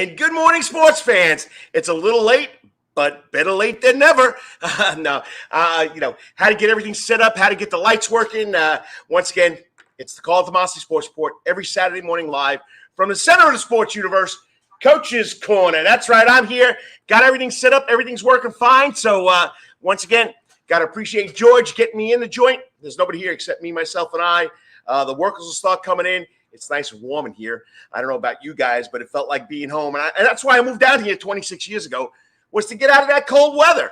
And good morning, sports fans. It's a little late, but better late than never. How to get everything set up, how to get the lights working. Once again, it's the Karl DeMasi Sports Report every Saturday morning live from the center of the sports universe, Coach's Corner. That's right, I'm here. Got everything set up. Everything's working fine. So once again, got to appreciate George getting me in the joint. There's nobody here except me, myself, and I. The workers will start coming in. It's nice and warm in here. I don't know about you guys, but it felt like being home. And that's why I moved down here 26 years ago, was to get out of that cold weather.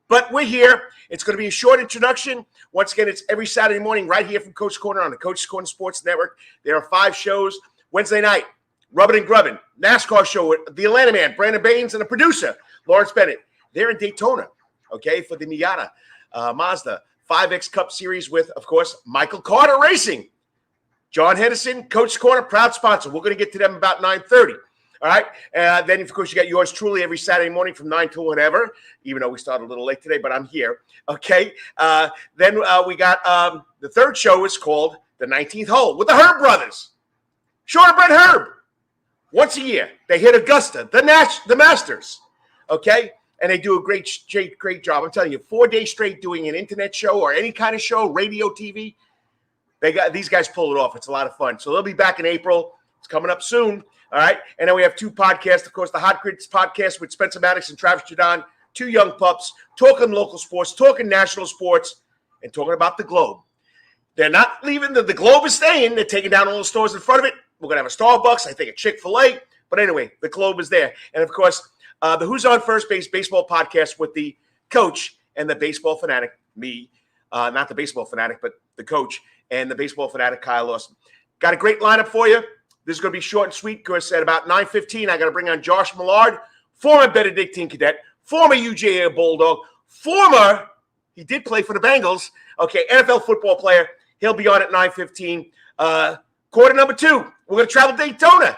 But we're here. It's going to be a short introduction. Once again, it's every Saturday morning right here from Coach's Corner on the Coach's Corner Sports Network. There are 5 shows. Wednesday night, Rubbin and Grubbin, NASCAR show with the Atlanta man, Brandon Baines, and the producer, Lawrence Bennett. They're in Daytona, okay, for the Miata Mazda 5X Cup Series with, of course, Michael Carter Racing. John Henderson, Coach's Corner, proud sponsor. We're going to get to them about 9:30. All right. Then, of course, you got yours truly every Saturday morning from 9 to whatever, even though we started a little late today, but I'm here. Okay. Then we got the third show is called The 19th Hole with the Herb Brothers. Shortbread Herb. Once a year, they hit Augusta, the Masters. Okay. And they do a great job. I'm telling you, 4 days straight doing an internet show or any kind of show, radio, TV. These guys pull it off. It's a lot of fun. So they'll be back in April. It's coming up soon. All right. And then we have 2 podcasts. Of course, the Hot Grits podcast with Spencer Maddox and Travis Jadon. 2 young pups talking local sports, talking national sports, and talking about the Globe. They're not leaving. The Globe is staying. They're taking down all the stores in front of it. We're going to have a Starbucks. I think a Chick-fil-A. But anyway, the Globe is there. And, of course, the Who's on First Base baseball podcast with the coach and the baseball fanatic, me. Not the baseball fanatic, but the coach. And the baseball fanatic, Kyle Lawson. Got a great lineup for you. This is going to be short and sweet because at about 9:15, I got to bring on Josh Mallard, former Benedictine Cadet, former UJA Bulldog, he did play for the Bengals, okay, NFL football player. He'll be on at 9:15. Quarter number 2, we're going to travel to Daytona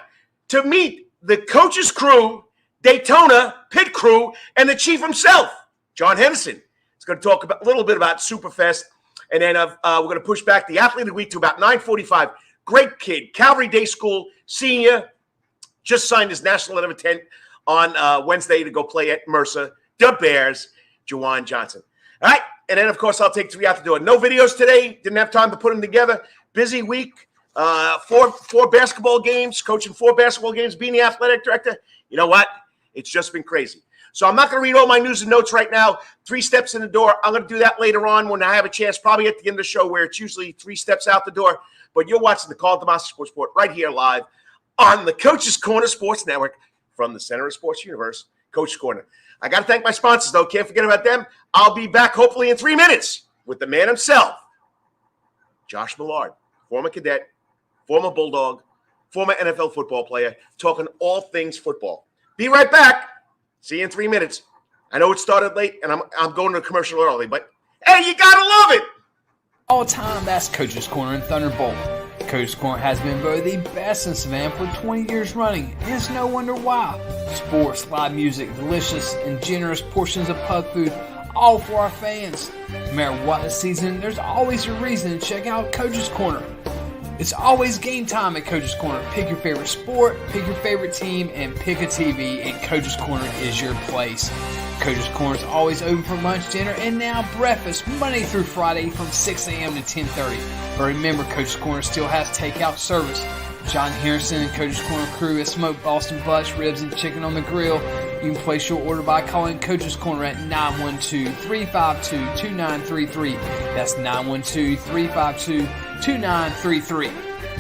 to meet the coach's crew, Daytona pit crew, and the chief himself, John Henderson. He's going to talk a little bit about SuperFest. And then we're going to push back the Athlete of the Week to about 9:45. Great kid, Calvary Day School, senior, just signed his national letter of intent on Wednesday to go play at Mercer. The Bears, Juwan Johnson. All right, and then, of course, I'll take 3 out the door. No videos today. Didn't have time to put them together. Busy week. 4 basketball games, coaching 4 basketball games, being the athletic director. You know what? It's just been crazy. So I'm not going to read all my news and notes right now. 3 steps in the door. I'm going to do that later on when I have a chance, probably at the end of the show where it's usually 3 steps out the door. But you're watching the Karl DeMasi Sports Report right here live on the Coach's Corner Sports Network from the center of sports universe, Coach's Corner. I got to thank my sponsors, though. Can't forget about them. I'll be back hopefully in 3 minutes with the man himself, Josh Mallard, former Cadet, former Bulldog, former NFL football player, talking all things football. Be right back. See you in 3 minutes. I know it started late, and I'm going to a commercial early, but hey, you gotta love it. All time, that's Coach's Corner and Thunderbolt. Coach's Corner has been voted the best in Savannah for 20 years running, and it's no wonder why. Sports, live music, delicious and generous portions of pub food, all for our fans. No matter what the season, there's always a reason to check out Coach's Corner. It's always game time at Coach's Corner. Pick your favorite sport, pick your favorite team, and pick a TV, and Coach's Corner is your place. Coach's Corner is always open for lunch, dinner, and now breakfast, Monday through Friday from 6 a.m. to 10:30. But remember, Coach's Corner still has takeout service. John Henderson and Coach's Corner crew has smoked Boston butts, ribs, and chicken on the grill. You can place your order by calling Coach's Corner at 912-352-2933. That's 912-352-2933.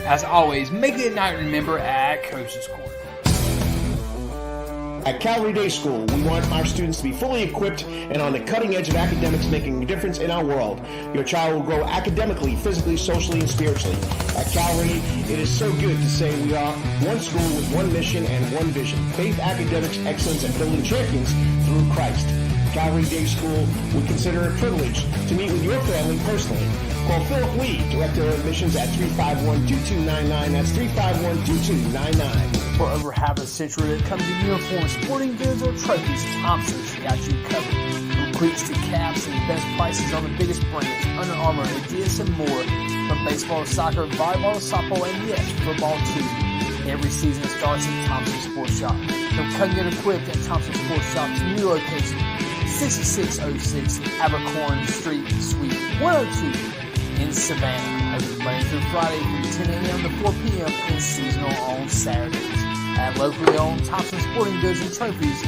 As always, make it a night to remember at Coach's Corner. At Calvary Day School, we want our students to be fully equipped and on the cutting edge of academics, making a difference in our world. Your child will grow academically, physically, socially, and spiritually. At Calvary, it is so good to say we are one school with one mission and one vision: faith, academics, excellence, and building champions through Christ. Calvary Day School would consider it a privilege to meet with your family personally. Call Philip Lee, Director of Admissions, at 351-2299. That's 351-2299. For over half a century, when it comes to uniforms, sporting goods, or trophies, Thompson's got you covered. From cleats to caps and best prices on the biggest brands, Under Armour, Adidas, and more. From baseball to soccer, volleyball to softball, and yes, football too. Every season starts at Thompson Sports Shop. From cutting and equipped at Thompson Sports Shop's new location, 6606 Abercorn Street, Suite 102 in Savannah. Open Monday through Friday from 10 a.m. to 4 p.m. and seasonal on Saturdays. At locally owned Thompson Sporting Goods and Trophies,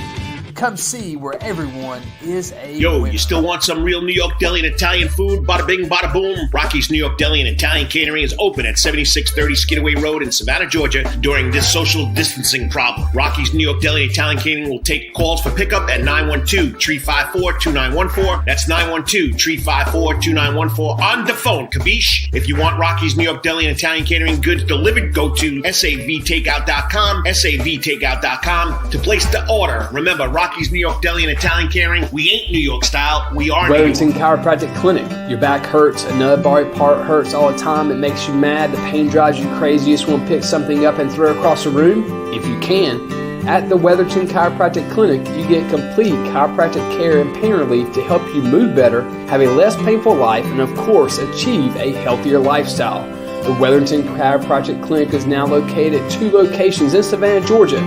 come see where everyone is a winner. You still want some real New York deli and Italian food? Bada bing, bada boom. Rocky's New York Deli and Italian Catering is open at 7630 Skidaway Road in Savannah, Georgia during this social distancing problem. Rocky's New York Deli and Italian Catering will take calls for pickup at 912-354-2914. That's 912-354-2914 on the phone. Kabish. If you want Rocky's New York Deli and Italian Catering goods delivered, go to savtakeout.com, savtakeout.com to place the order. Remember, Rocky's New York Deli and Italian Catering, we ain't New York style, we are Wetherington Chiropractic Clinic. Your back hurts, another body part hurts all the time, it makes you mad, the pain drives you crazy, you just want to pick something up and throw it across the room? If you can, at the Wetherington Chiropractic Clinic, you get complete chiropractic care and pain relief to help you move better, have a less painful life, and of course, achieve a healthier lifestyle. The Wetherington Chiropractic Clinic is now located at 2 locations in Savannah, Georgia,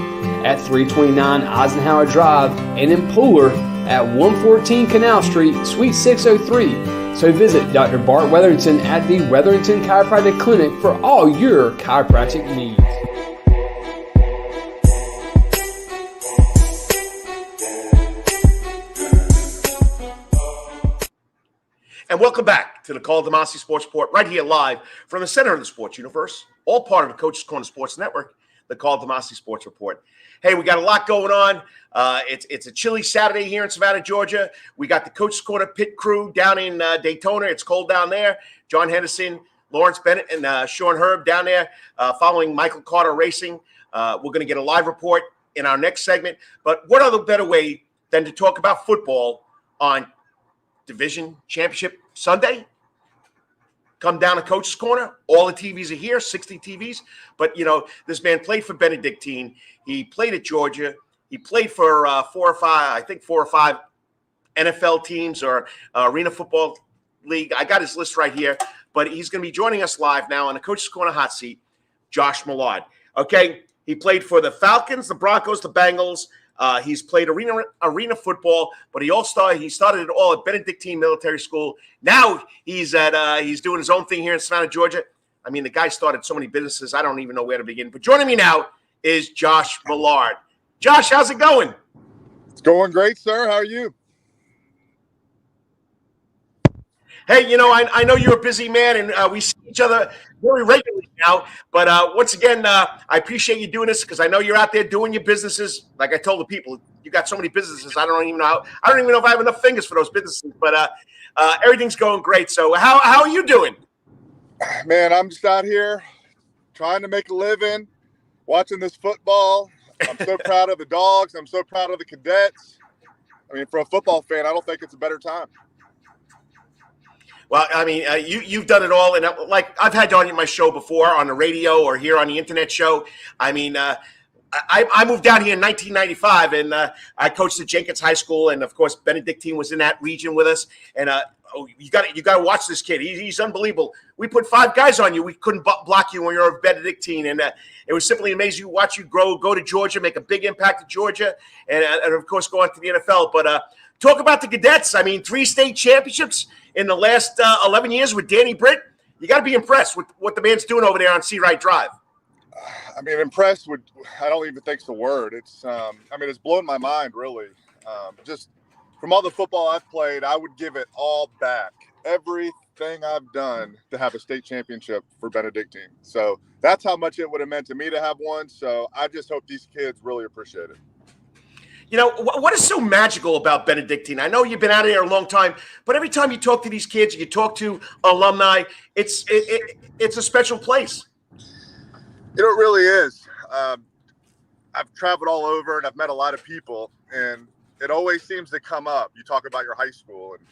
at 329 Eisenhower Drive and in Pooler at 114 Canal Street, Suite 603. So visit Dr. Bart Wetherington at the Wetherington Chiropractic Clinic for all your chiropractic needs. And welcome back to the Karl DeMasi Sports Report, right here live from the center of the sports universe, all part of the Coach's Corner Sports Network, the Karl DeMasi Sports Report. Hey, we got a lot going on. It's a chilly Saturday here in Savannah, Georgia. We got the Coach's Corner pit crew down in Daytona. It's cold down there. John Henderson, Lawrence Bennett, and Sean Herb down there following Michael Carter Racing. We're going to get a live report in our next segment. But what other better way than to talk about football on Division Championship Sunday? Come down to Coach's Corner. All the TVs are here, 60 TVs. But, you know, this man played for Benedictine. He played at Georgia. He played for 4 or 5 NFL teams or Arena Football League. I got his list right here. But he's going to be joining us live now on the Coach's Corner hot seat, Josh Mallard. Okay, he played for the Falcons, the Broncos, the Bengals. He's played arena football, but he started it all at Benedictine Military School. Now he's doing his own thing here in Savannah, Georgia. I mean, the guy started so many businesses, I don't even know where to begin. But joining me now is Josh Mallard. Josh, how's it going? It's going great, sir. How are you? Hey, you know, I know you're a busy man, and we see each other very regularly now. But once again, I appreciate you doing this because I know you're out there doing your businesses. Like I told the people, you got so many businesses. I don't even know if I have enough fingers for those businesses. But everything's going great. So how are you doing? Man, I'm just out here trying to make a living, watching this football. I'm so proud of the Dogs. I'm so proud of the Cadets. I mean, for a football fan, I don't think it's a better time. Well, I mean, you've done it all, and like I've had you on my show before on the radio or here on the internet show. I mean, I moved down here in 1995, and I coached at Jenkins High School, and of course Benedictine was in that region with us. And you got to watch this kid. He's unbelievable. We put 5 guys on you. We couldn't block you when you were at Benedictine, and it was simply amazing to watch you grow, go to Georgia, make a big impact at Georgia, and of course go on to the NFL. But talk about the Cadets. I mean, 3 state championships in the last 11 years with Danny Britt. You got to be impressed with what the man's doing over there on Seawright Drive. I mean, impressed I don't even think it's the word. It's, it's blown my mind, really. Just from all the football I've played, I would give it all back. Everything I've done to have a state championship for Benedictine. So that's how much it would have meant to me to have one. So I just hope these kids really appreciate it. You know, what is so magical about Benedictine? I know you've been out of there a long time, but every time you talk to these kids, you talk to alumni, it's a special place. You know, it really is. I've traveled all over and I've met a lot of people, and it always seems to come up. You talk about your high school, and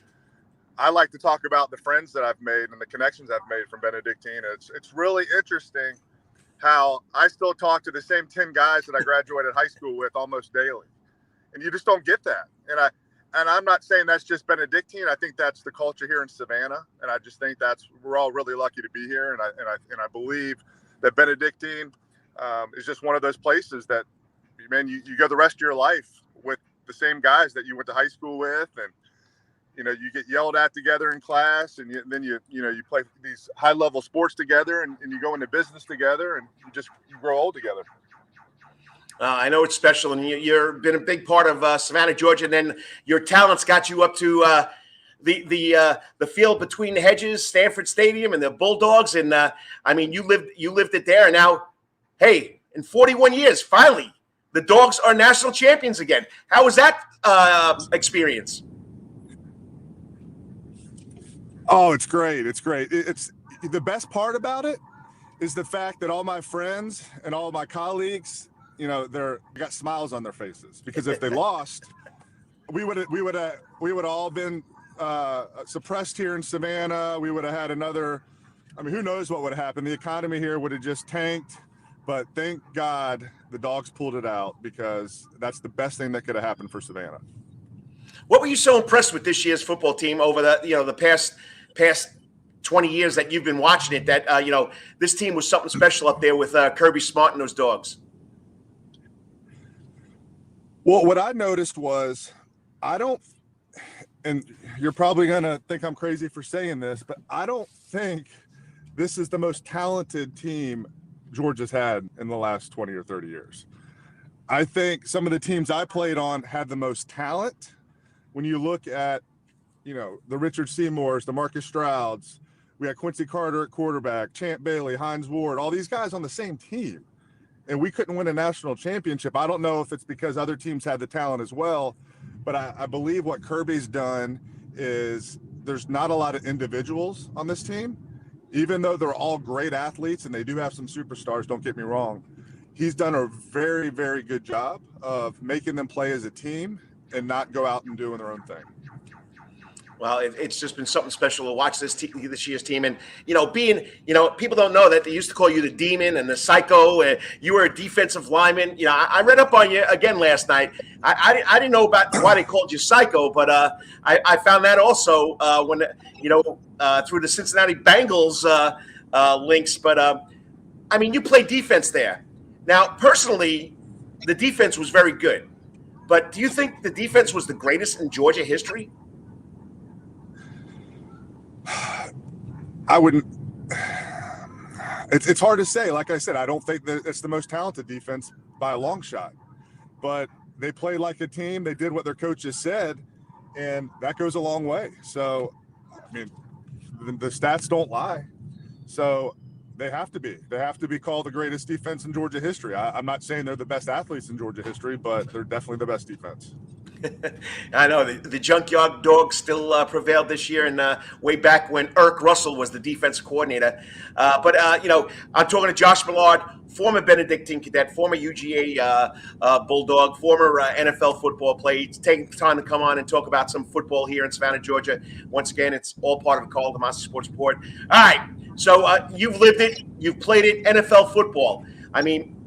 I like to talk about the friends that I've made and the connections I've made from Benedictine. It's really interesting how I still talk to the same 10 guys that I graduated high school with almost daily. And you just don't get that. And I'm not saying that's just Benedictine. I think that's the culture here in Savannah. And I just think we're all really lucky to be here. And I believe that Benedictine is just one of those places that, man, you go the rest of your life with the same guys that you went to high school with, and you get yelled at together in class, and then you play these high level sports together, and you go into business together, and you grow old together. I know it's special, and you've been a big part of Savannah, Georgia, and then your talents got you up to the field between the hedges, Stanford Stadium, and the Bulldogs, and you lived it there, and now, hey, in 41 years, finally, the Dogs are national champions again. How was that experience? Oh, it's great. It's great. It's the best part about it is the fact that all my friends and all my colleagues, they got smiles on their faces, because if they lost, we would all been suppressed here in Savannah. We would have had another. Who knows what would have happened? The economy here would have just tanked. But thank God the Dogs pulled it out, because that's the best thing that could have happened for Savannah. What were you so impressed with this year's football team over the past 20 years that you've been watching it, that this team was something special up there with Kirby Smart and those Dogs? Well, what I noticed was, and you're probably going to think I'm crazy for saying this, but I don't think this is the most talented team Georgia's had in the last 20 or 30 years. I think some of the teams I played on had the most talent. When you look at, the Richard Seymours, the Marcus Strouds, we had Quincy Carter at quarterback, Champ Bailey, Hines Ward, all these guys on the same team. And we couldn't win a national championship. I don't know if it's because other teams had the talent as well, but I believe what Kirby's done is there's not a lot of individuals on this team. Even though they're all great athletes and they do have some superstars, don't get me wrong, he's done a very, very good job of making them play as a team and not go out and doing their own thing. Well, it's just been something special to watch this year's team. And, people don't know that they used to call you the Demon and the Psycho. You were a defensive lineman. I read up on you again last night. I didn't know about why they called you Psycho, but I found that also when, through the Cincinnati Bengals links. But, you played defense there. Now, personally, the defense was very good. But do you think the defense was the greatest in Georgia history? I wouldn't. It's hard to say. Like I said, I don't think that it's the most talented defense by a long shot. But they played like a team. They did what their coaches said, and that goes a long way. So, the stats don't lie. So they have to be. They have to be called the greatest defense in Georgia history. I'm not saying they're the best athletes in Georgia history, but they're definitely the best defense. I know the Junkyard Dogs still prevailed this year, and way back when Irk Russell was the defensive coordinator. But I'm talking to Josh Mallard, former Benedictine Cadet, former UGA Bulldog, former NFL football player. He's taking time to come on and talk about some football here in Savannah, Georgia. Once again, it's all part of the Karl DeMasi Sports Report. All right, so you've lived it, you've played it, NFL football.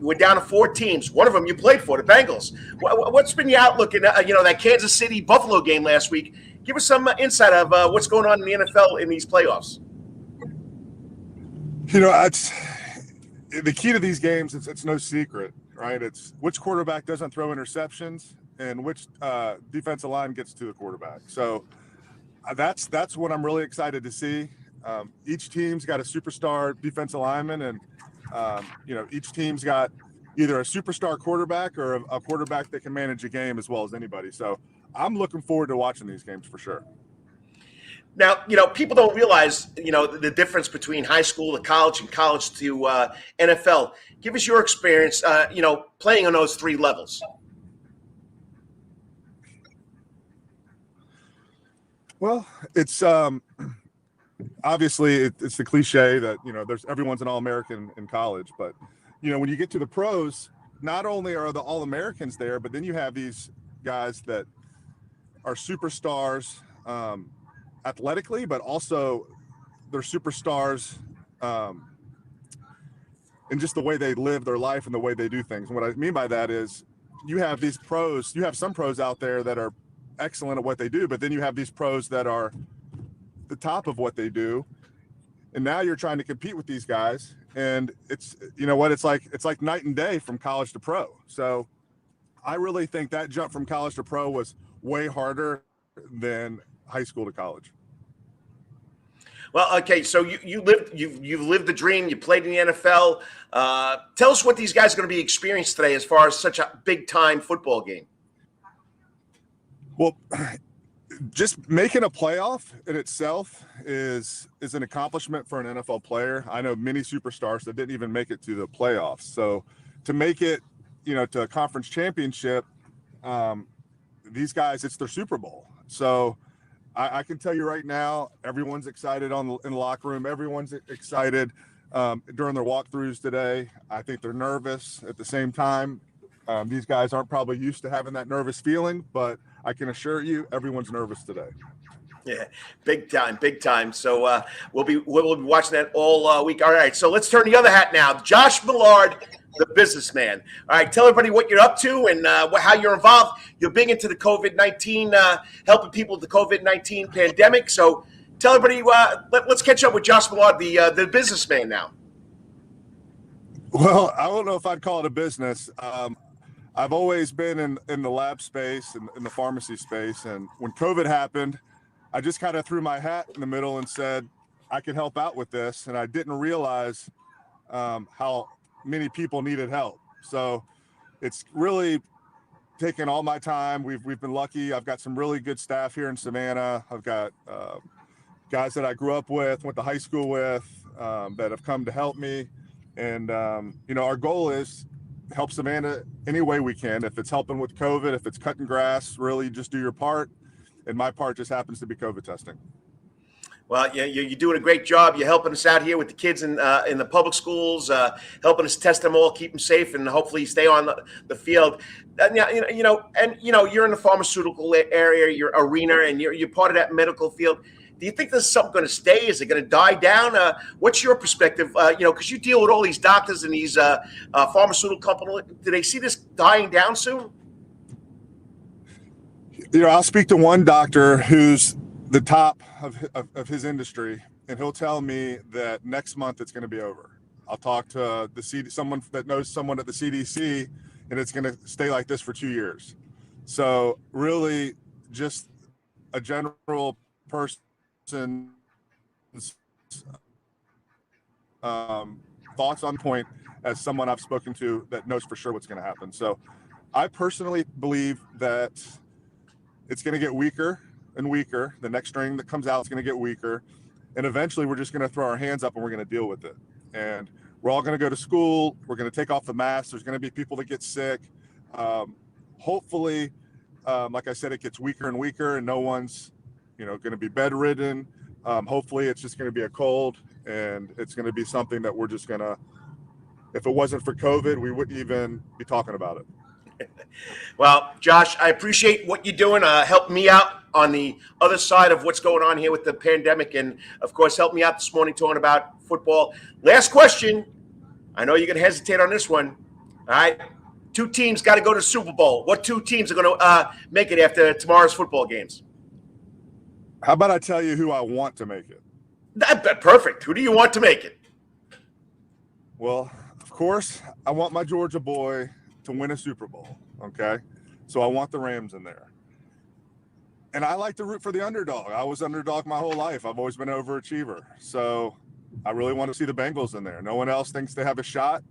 We're down to 4 teams. One of them you played for, the Bengals. What's been your outlook in that Kansas City Buffalo game last week? Give us some insight of what's going on in the NFL in these playoffs. It's the key to these games. It's no secret, right? It's which quarterback doesn't throw interceptions and which defensive line gets to the quarterback. So that's what I'm really excited to see. Each team's got a superstar defensive lineman, and each team's got either a superstar quarterback or a quarterback that can manage a game as well as anybody. So I'm looking forward to watching these games for sure. Now, people don't realize, the difference between high school to college and college to NFL. Give us your experience, playing on those 3 levels. Well, it's obviously it's the cliche that, there's everyone's an All-American in college, but, when you get to the pros, not only are the All-Americans there, but then you have these guys that are superstars athletically, but also they're superstars in just the way they live their life and the way they do things. And what I mean by that is you have these pros, you have some pros out there that are excellent at what they do, but then you have these pros that are the top of what they do, And now you're trying to compete with these guys, and it's, you know what, it's like night and day from college to pro. So I really think that jump from college to pro was way harder than high school to college. Well, okay, so you've lived the dream. You played in the NFL. Tell us what these guys are going to be experiencing today as far as such a big-time football game. Well, just making a playoff in itself is an accomplishment for an NFL player. I know many superstars that didn't even make it to the playoffs. So to make it, you know, to a conference championship, these guys, it's their Super Bowl. So I can tell you right now, everyone's excited in the locker room. Everyone's excited during their walkthroughs today. I think they're nervous at the same time. These guys aren't probably used to having that nervous feeling, but I can assure you everyone's nervous today. Yeah, big time. So we'll be watching that all week. All right, so let's turn the other hat now. Josh Mallard, the businessman. All right, tell everybody what you're up to and how you're involved. You're big into the COVID-19, helping people with the COVID-19 pandemic. So tell everybody, let's catch up with Josh Mallard, the businessman now. Well, I don't know if I'd call it a business. I've always been in the lab space and in the pharmacy space. And when COVID happened, I just kind of threw my hat in the middle and said, I can help out with this. And I didn't realize how many people needed help. So it's really taken all my time. We've been lucky. I've got some really good staff here in Savannah. I've got guys that I grew up with, went to high school with, that have come to help me. And, you know, our goal is help Savannah any way we can. If it's helping with COVID, if it's cutting grass, really just do your part. And my part just happens to be COVID testing. Well, yeah, you're doing a great job. You're helping us out here with the kids in the public schools, helping us test them all, keep them safe, and hopefully stay on the field. You're in the pharmaceutical area, your arena, and you're part of that medical field. Do you think there's something going to stay? Is it going to die down? What's your perspective? Because you deal with all these doctors and these pharmaceutical companies. Do they see this dying down soon? You know, I'll speak to one doctor who's the top of his industry, and he'll tell me that next month it's going to be over. I'll talk to someone that knows someone at the CDC, and it's going to stay like this for 2 years. So really just a general person's thoughts on point as someone I've spoken to that knows for sure what's going to happen. So I personally believe that it's going to get weaker and weaker. The next string that comes out is going to get weaker. And eventually we're just going to throw our hands up and we're going to deal with it. And we're all going to go to school. We're going to take off the masks. There's going to be people that get sick. Hopefully, like I said, it gets weaker and weaker and no one's, going to be bedridden. Hopefully it's just going to be a cold, and it's going to be something that we're just going to, if it wasn't for COVID, we wouldn't even be talking about it. Well, Josh, I appreciate what you're doing. Help me out on the other side of what's going on here with the pandemic. And, of course, help me out this morning talking about football. Last question. I know you're going to hesitate on this one. All right. 2 teams got to go to the Super Bowl. What 2 teams are going to make it after tomorrow's football games? How about I tell you who I want to make it? Perfect. Who do you want to make it? Well, of course, I want my Georgia boy to win a Super Bowl, okay? So I want the Rams in there. And I like to root for the underdog. I was underdog my whole life. I've always been an overachiever. So I really want to see the Bengals in there. No one else thinks they have a shot.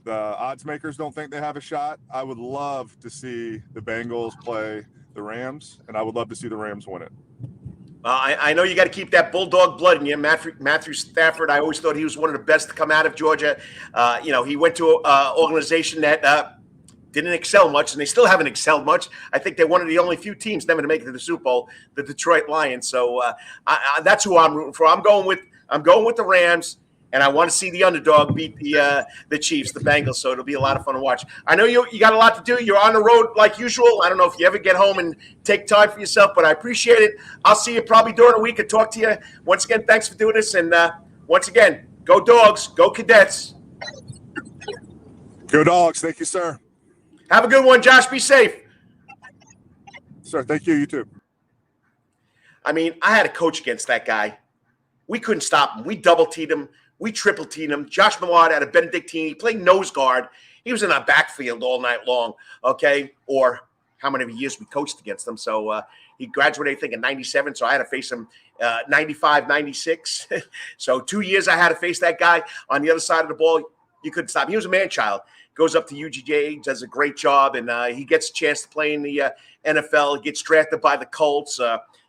The odds makers don't think they have a shot. I would love to see the Bengals play the Rams, and I would love to see the Rams win it. I know you got to keep that Bulldog blood in you. Matthew Stafford, I always thought he was one of the best to come out of Georgia. He went to an organization that didn't excel much, and they still haven't excelled much. I think they're one of the only few teams never to make it to the Super Bowl, the Detroit Lions. So that's who I'm rooting for. I'm going with the Rams, and I want to see the underdog beat the Chiefs, the Bengals. So it'll be a lot of fun to watch. I know you got a lot to do. You're on the road like usual. I don't know if you ever get home and take time for yourself, but I appreciate it. I'll see you probably during the week and talk to you. Once again, thanks for doing this. And once again, go Dogs, go Cadets. Go Dogs. Thank you, sir. Have a good one, Josh. Be safe. Sir, thank you. You too. I mean, I had a coach against that guy. We couldn't stop him. We double-teed him. We triple-teed him. Josh Mallard out of Benedictine. He played nose guard. He was in our backfield all night long, okay? Or how many years we coached against him. So he graduated, I think, in 97, so I had to face him 95, 96. So 2 years I had to face that guy on the other side of the ball. You couldn't stop him. He was a man-child. Goes up to UGA, does a great job, and he gets a chance to play in the NFL. He gets drafted by the Colts.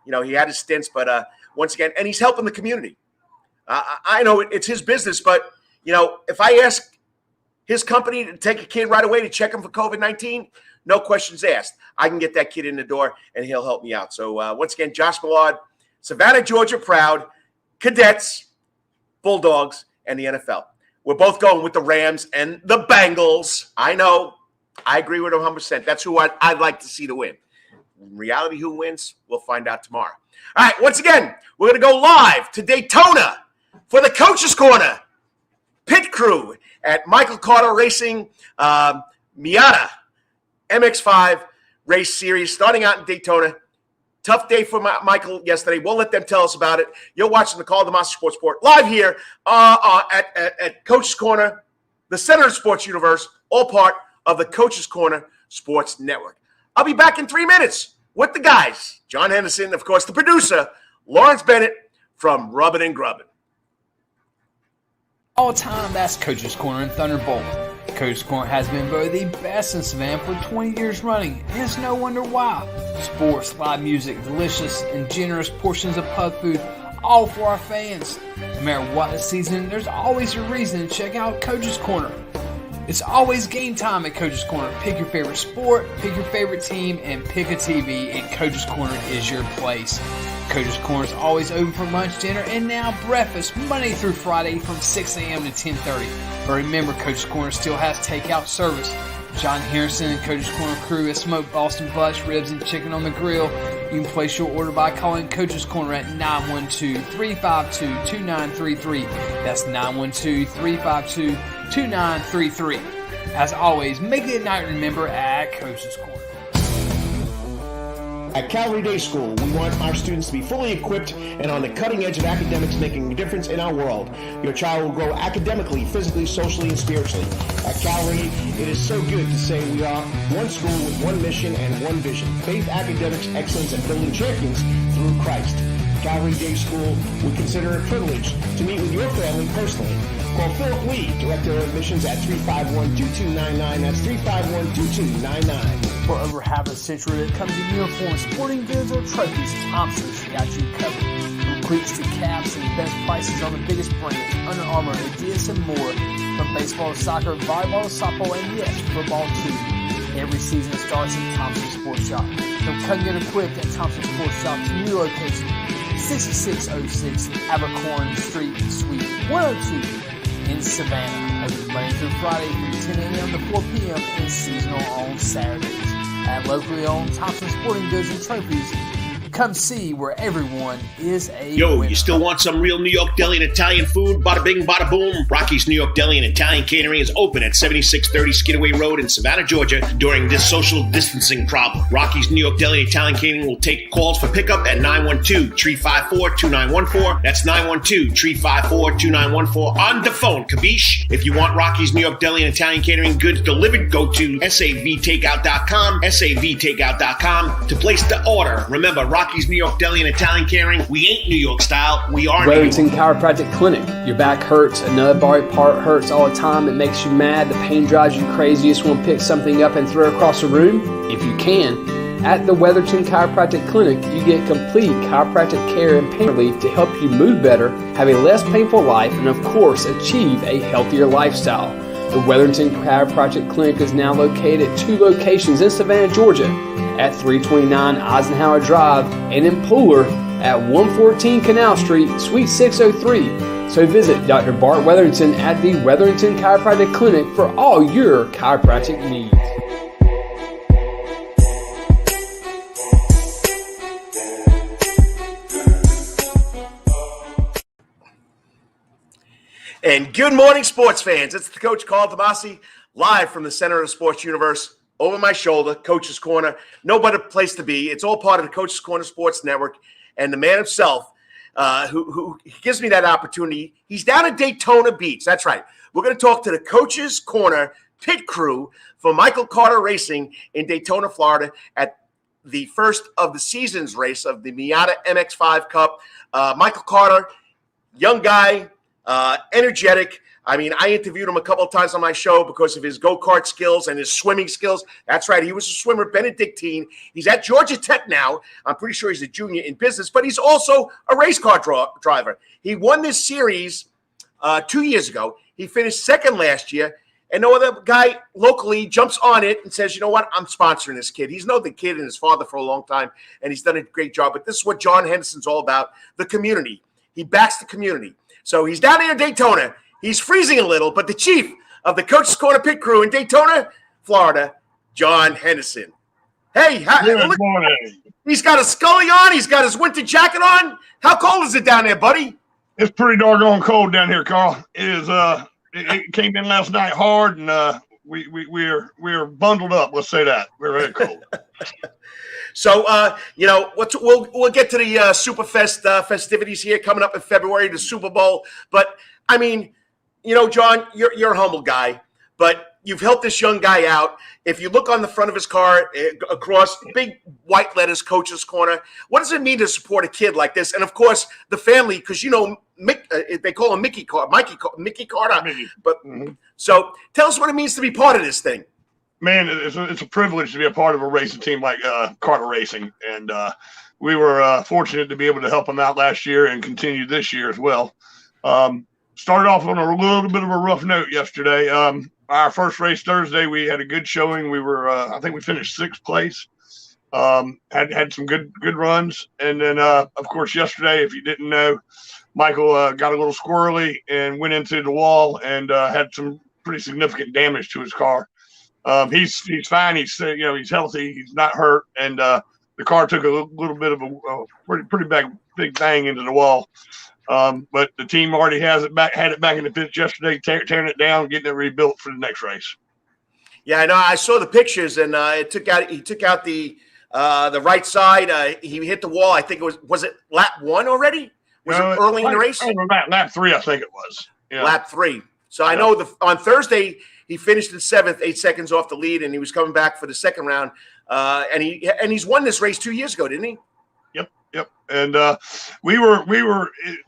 He had his stints, but once again, and he's helping the community. I know it's his business, but, if I ask his company to take a kid right away to check him for COVID-19, no questions asked. I can get that kid in the door, and he'll help me out. So, once again, Josh Mallard, Savannah, Georgia, proud, Cadets, Bulldogs, and the NFL. We're both going with the Rams and the Bengals. I know. I agree with him 100%. That's who I'd like to see to win. In reality, who wins, we'll find out tomorrow. All right, once again, we're going to go live to Daytona for the Coach's Corner pit crew at Michael Carter Racing Miata MX5 race series starting out in Daytona. Tough day for Michael yesterday. We'll let them tell us about it. You're watching the Karl DeMasi Sports Report live here at Coach's Corner, the center of the sports universe, all part of the Coach's Corner Sports Network. I'll be back in 3 minutes with the guys. John Henderson, of course, the producer, Lawrence Bennett from Rubbin and Grubbin. All time, that's Coach's Corner and Thunderbolt. Coach's Corner has been voted the best in Savannah for 20 years running, and it's no wonder why. Sports, live music, delicious and generous portions of pub food, all for our fans. No matter what the season, there's always a reason to check out Coach's Corner. It's always game time at Coach's Corner. Pick your favorite sport, pick your favorite team, and pick a TV, and Coach's Corner is your place. Coach's Corner is always open for lunch, dinner, and now breakfast, Monday through Friday from 6 a.m. to 10:30. But remember, Coach's Corner still has takeout service. John Henderson and Coach's Corner crew has smoked Boston butts, ribs, and chicken on the grill. You can place your order by calling Coach's Corner at 912-352-2933. That's 912-352-2933. As always, make it a night to remember at Coach's Corner. At Calvary Day School, we want our students to be fully equipped and on the cutting edge of academics, making a difference in our world. Your child will grow academically, physically, socially, and spiritually. At Calvary, it is so good to say we are one school with one mission and one vision: faith, academics, excellence, and building champions through Christ. Calvary Day School would consider it a privilege to meet with your family personally. Call Philip Lee, Director of Admissions, at 351-2299. That's 351-2299. For over half a century, when it comes to uniforms, sporting goods, or trophies, Thompson's got you covered. From cleats to caps and best prices on the biggest brands, Under Armour, Adidas, and more. From baseball to soccer, volleyball to softball, and yes, football too. Every season starts at Thompson Sports Shop. From come get equipped at Thompson Sports Shop's new location, 6606 Abercorn Street, Suite 102 in Savannah. Open Monday through Friday from 10 a.m. to 4 p.m. and seasonal on Saturdays. At locally owned Thompson Sporting Goods and Trophies, come see where everyone is a winner. You still want some real New York deli and Italian food? Bada bing, bada boom. Rocky's New York Deli and Italian Catering is open at 7630 Skidaway Road in Savannah, Georgia during this social distancing problem. Rocky's New York Deli and Italian Catering will take calls for pickup at 912-354-2914. That's 912-354-2914 on the phone. Kabish. If you want Rocky's New York Deli and Italian Catering goods delivered, go to savtakeout.com, savtakeout.com to place the order. Remember, Rocky's New York Deli and Italian Catering, we ain't New York style, we are Wetherington New York. Chiropractic Clinic. Your back hurts, another body part hurts all the time. It makes you mad. The pain drives you crazy. You just want to pick something up and throw it across the room? If you can. At the Wetherington Chiropractic Clinic, you get complete chiropractic care and pain relief to help you move better, have a less painful life, and of course, achieve a healthier lifestyle. The Wetherington Chiropractic Clinic is now located at 2 locations in Savannah, Georgia, at 329 Eisenhower Drive, and in Pooler at 114 Canal Street, Suite 603. So visit Dr. Bart Wetherington at the Wetherington Chiropractic Clinic for all your chiropractic needs. And good morning, sports fans. It's the coach, Karl DeMasi, live from the center of the sports universe. Over my shoulder, Coach's Corner. No better place to be. It's all part of the Coach's Corner Sports Network. And the man himself, who gives me that opportunity. He's down at Daytona Beach. That's right. We're going to talk to the Coach's Corner pit crew for Michael Carter Racing in Daytona, Florida at the first of the season's race of the Mazda MX5 Cup. Michael Carter, young guy, energetic. I mean, I interviewed him a couple of times on my show because of his go-kart skills and his swimming skills. That's right. He was a swimmer, Benedictine. He's at Georgia Tech now. I'm pretty sure he's a junior in business, but he's also a race car driver. He won this series 2 years ago. He finished second last year. And no other guy locally jumps on it and says, you know what, I'm sponsoring this kid. He's known the kid and his father for a long time, and he's done a great job. But this is what John Henderson's all about, the community. He backs the community. So he's down here in Daytona. He's freezing a little, but the chief of the Coach's Corner pit crew in Daytona, Florida, John Henderson. Hey, Good morning. He's got a Scully on. He's got his winter jacket on. How cold is it down there, buddy? It's pretty doggone cold down here, Carl. It is. It came in last night hard, and we're bundled up. Let's say that we're very cold. So we'll get to the SuperFest festivities here coming up in February, the Super Bowl. But I mean, John, you're a humble guy, but you've helped this young guy out. If you look on the front of his car, across big white letters, Coach's Corner, what does it mean to support a kid like this? And of course, the family, because they call him Mickey Carter. Mickey. But So tell us what it means to be part of this thing. Man, it's a privilege to be a part of a racing team like Carter Racing, and we were fortunate to be able to help him out last year and continue this year as well. Started off on a little bit of a rough note yesterday. Our first race Thursday, we had a good showing. We were, I think we finished 6th place. Had some good runs, and then of course yesterday, if you didn't know, Michael got a little squirrely and went into the wall and had some pretty significant damage to his car. He's fine. He's healthy. He's not hurt, and the car took a little bit of a pretty big bang into the wall. But the team already had it back in the pits yesterday, tearing it down, getting it rebuilt for the next race. Yeah, I know. I saw the pictures, and he took out the right side. He hit the wall. I think was it lap 1 already? Was it early in the race? Lap 3, I think it was. Yeah. Lap 3. So I know on Thursday he finished in 7th, 8 seconds off the lead, and he was coming back for the second round. And he's won this race 2 years ago, didn't he? Yep. And we were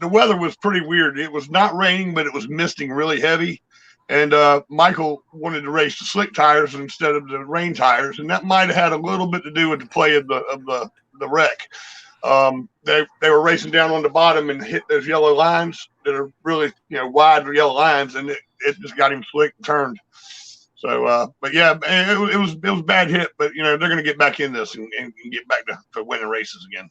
the weather was pretty weird. It was not raining, but it was misting really heavy. And Michael wanted to race the slick tires instead of the rain tires, and that might have had a little bit to do with the play of the wreck. They were racing down on the bottom and hit those yellow lines that are really wide yellow lines, and it just got him slick and turned. So, but yeah, it was a bad hit, but they're going to get back in this and get back to winning races again.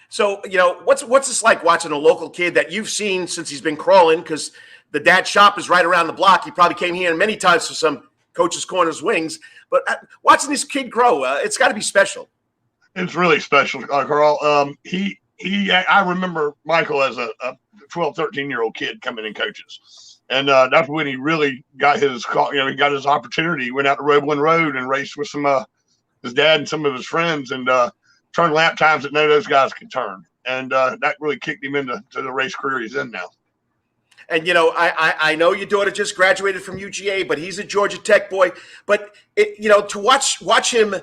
So, what's this like watching a local kid that you've seen since he's been crawling? Because the dad's shop is right around the block. He probably came here many times for some Coach's Corner's wings. But watching this kid grow, it's got to be special. It's really special, Carl. I remember Michael as a 12, 13-year-old kid coming in coaches. And that's when he really got his opportunity. He went out to Roebling Road and raced with some his dad and some of his friends, and turned lap times that none of those guys could turn. And that really kicked him into the race career he's in now. And, I know your daughter just graduated from UGA, but he's a Georgia Tech boy. But, to watch him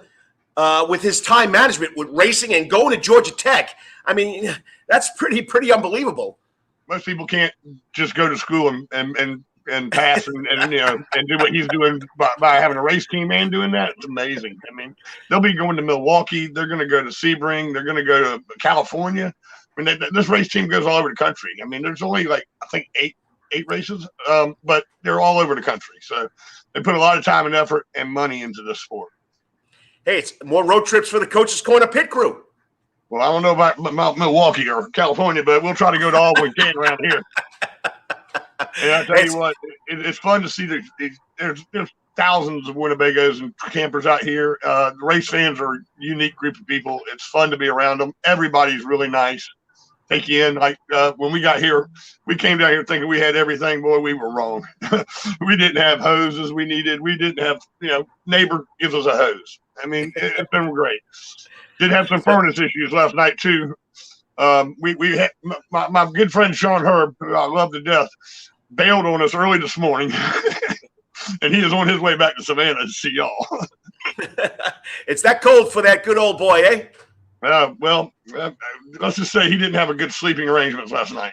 with his time management with racing and going to Georgia Tech, I mean, that's pretty unbelievable. Most people can't just go to school and pass and do what he's doing by having a race team and doing that. It's amazing. I mean, they'll be going to Milwaukee. They're going to go to Sebring. They're going to go to California. I mean, this race team goes all over the country. I mean, there's only I think eight races, but they're all over the country. So they put a lot of time and effort and money into this sport. Hey, it's more road trips for the Coach's Corner pit crew. Well, I don't know about Milwaukee or California, but we'll try to go to all we can around here. And I tell you what, it's fun to see there's thousands of Winnebagos and campers out here. The race fans are a unique group of people. It's fun to be around them. Everybody's really nice. Take you in. When we got here, we came down here thinking we had everything. Boy, we were wrong. We didn't have hoses we needed. We didn't have, neighbor gives us a hose. I mean, it's been great. Did have some furnace issues last night too. we had my good friend Sean Herb, who I love to death, bailed on us early this morning, and he is on his way back to Savannah to see y'all. It's that cold for that good old boy, eh? Let's just say he didn't have a good sleeping arrangements last night.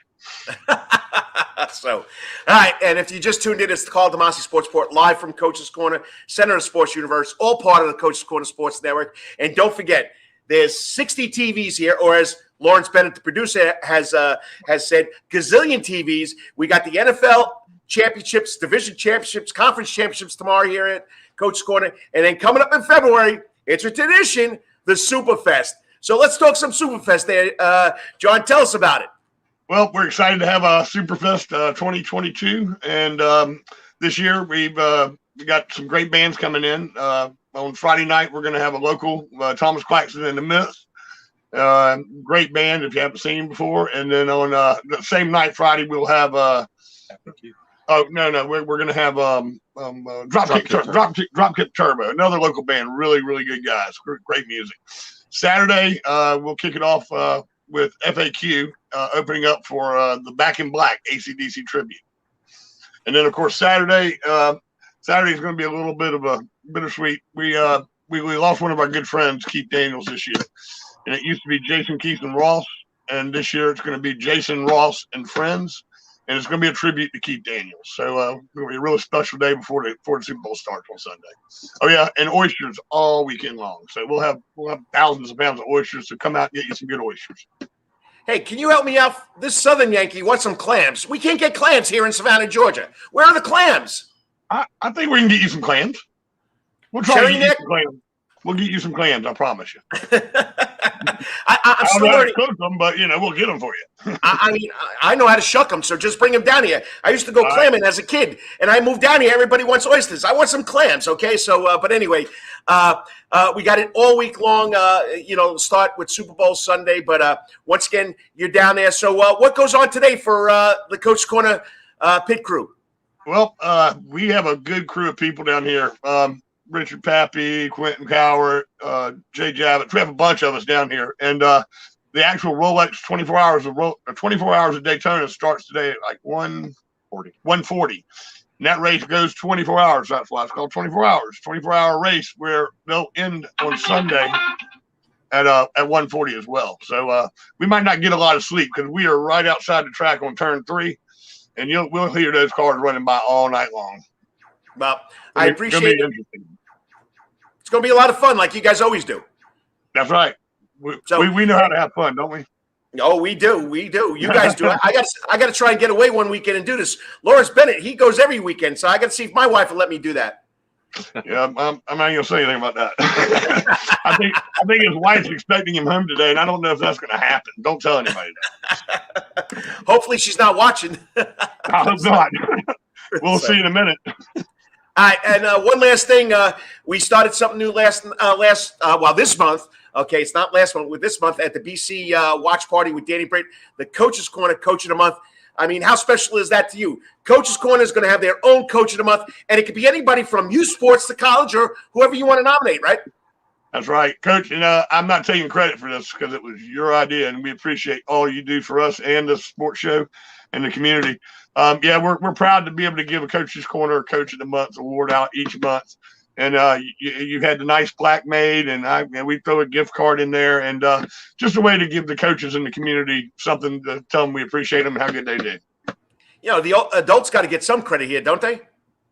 So, all right, and if you just tuned in, it's the Karl DeMasi Sports Report, live from Coach's Corner, center of the sports universe, all part of the Coach's Corner Sports Network. And don't forget, there's 60 TVs here, or as Lawrence Bennett, the producer, has said, gazillion TVs. We got the NFL championships, division championships, conference championships tomorrow here at Coach's Corner. And then coming up in February, it's a tradition, the SuperFest. So let's talk some SuperFest there. John, tell us about it. Well, we're excited to have a SuperFest 2022, and this year we got some great bands coming in. On Friday night, we're going to have a local Thomas Claxton and the Myths, great band if you haven't seen him before. And then on the same night, Friday, we'll have we're going to have Dropkick Turbo, another local band, really good guys, great music. Saturday, we'll kick it off with FAQ opening up for the Back in Black AC/DC tribute. And then, of course, Saturday is going to be a little bit of a bittersweet. We lost one of our good friends, Keith Daniels, this year. And it used to be Jason, Keith, and Ross. And this year it's going to be Jason, Ross, and Friends. And it's going to be a tribute to Keith Daniels. So it's going to be a really special day before the Super Bowl starts on Sunday. Oh, yeah, and oysters all weekend long. So we'll have thousands of pounds of oysters. So come out and get you some good oysters. Hey, can you help me out? This Southern Yankee wants some clams. We can't get clams here in Savannah, Georgia. Where are the clams? I think we can get you some clams. We'll try to get you some clams. We'll get you some clams, I promise you. I'm still still learning. Cook them, but we'll get them for you. I mean, I know how to shuck them, so just bring them down here. I used to go clamming as a kid, and I moved down here. Everybody wants oysters. I want some clams, okay? So, but anyway, we got it all week long. Start with Super Bowl Sunday, but once again, you're down there. So, what goes on today for the Coach's Corner pit crew? Well, we have a good crew of people down here. Richard Pappy, Quentin Cowart, Jay Javits. We have a bunch of us down here, and the actual Rolex 24 hours of Daytona starts today at like 1:40. And that race goes 24 hours. That's why it's called 24 hours. 24-hour race where they'll end on Sunday at 1:40 as well. So we might not get a lot of sleep because we are right outside the track on turn 3, and we'll hear those cars running by all night long. Well, I appreciate it. It's going to be a lot of fun, like you guys always do. That's right. We know how to have fun, don't we? Oh, we do. You guys do. I got to try and get away one weekend and do this. Lawrence Bennett, he goes every weekend, so I got to see if my wife will let me do that. Yeah, I'm not going to say anything about that. I think his wife's expecting him home today, and I don't know if that's going to happen. Don't tell anybody that. Hopefully, she's not watching. I hope not. We'll see in a minute. All right, and one last thing. We started something new this month. Okay, it's not last month. With this month at the BC Watch Party with Danny Britt, the Coach's Corner Coach of the Month. I mean, how special is that to you? Coach's Corner is going to have their own Coach of the Month, and it could be anybody from youth sports to college or whoever you want to nominate, right? That's right, Coach. I'm not taking credit for this because it was your idea, and we appreciate all you do for us and the sports show and the community. We're proud to be able to give a Coach's Corner Coach of the Month award out each month. And you had the nice plaque made, and we throw a gift card in there, and just a way to give the coaches in the community something to tell them we appreciate them and how good they did. The adults got to get some credit here, don't they?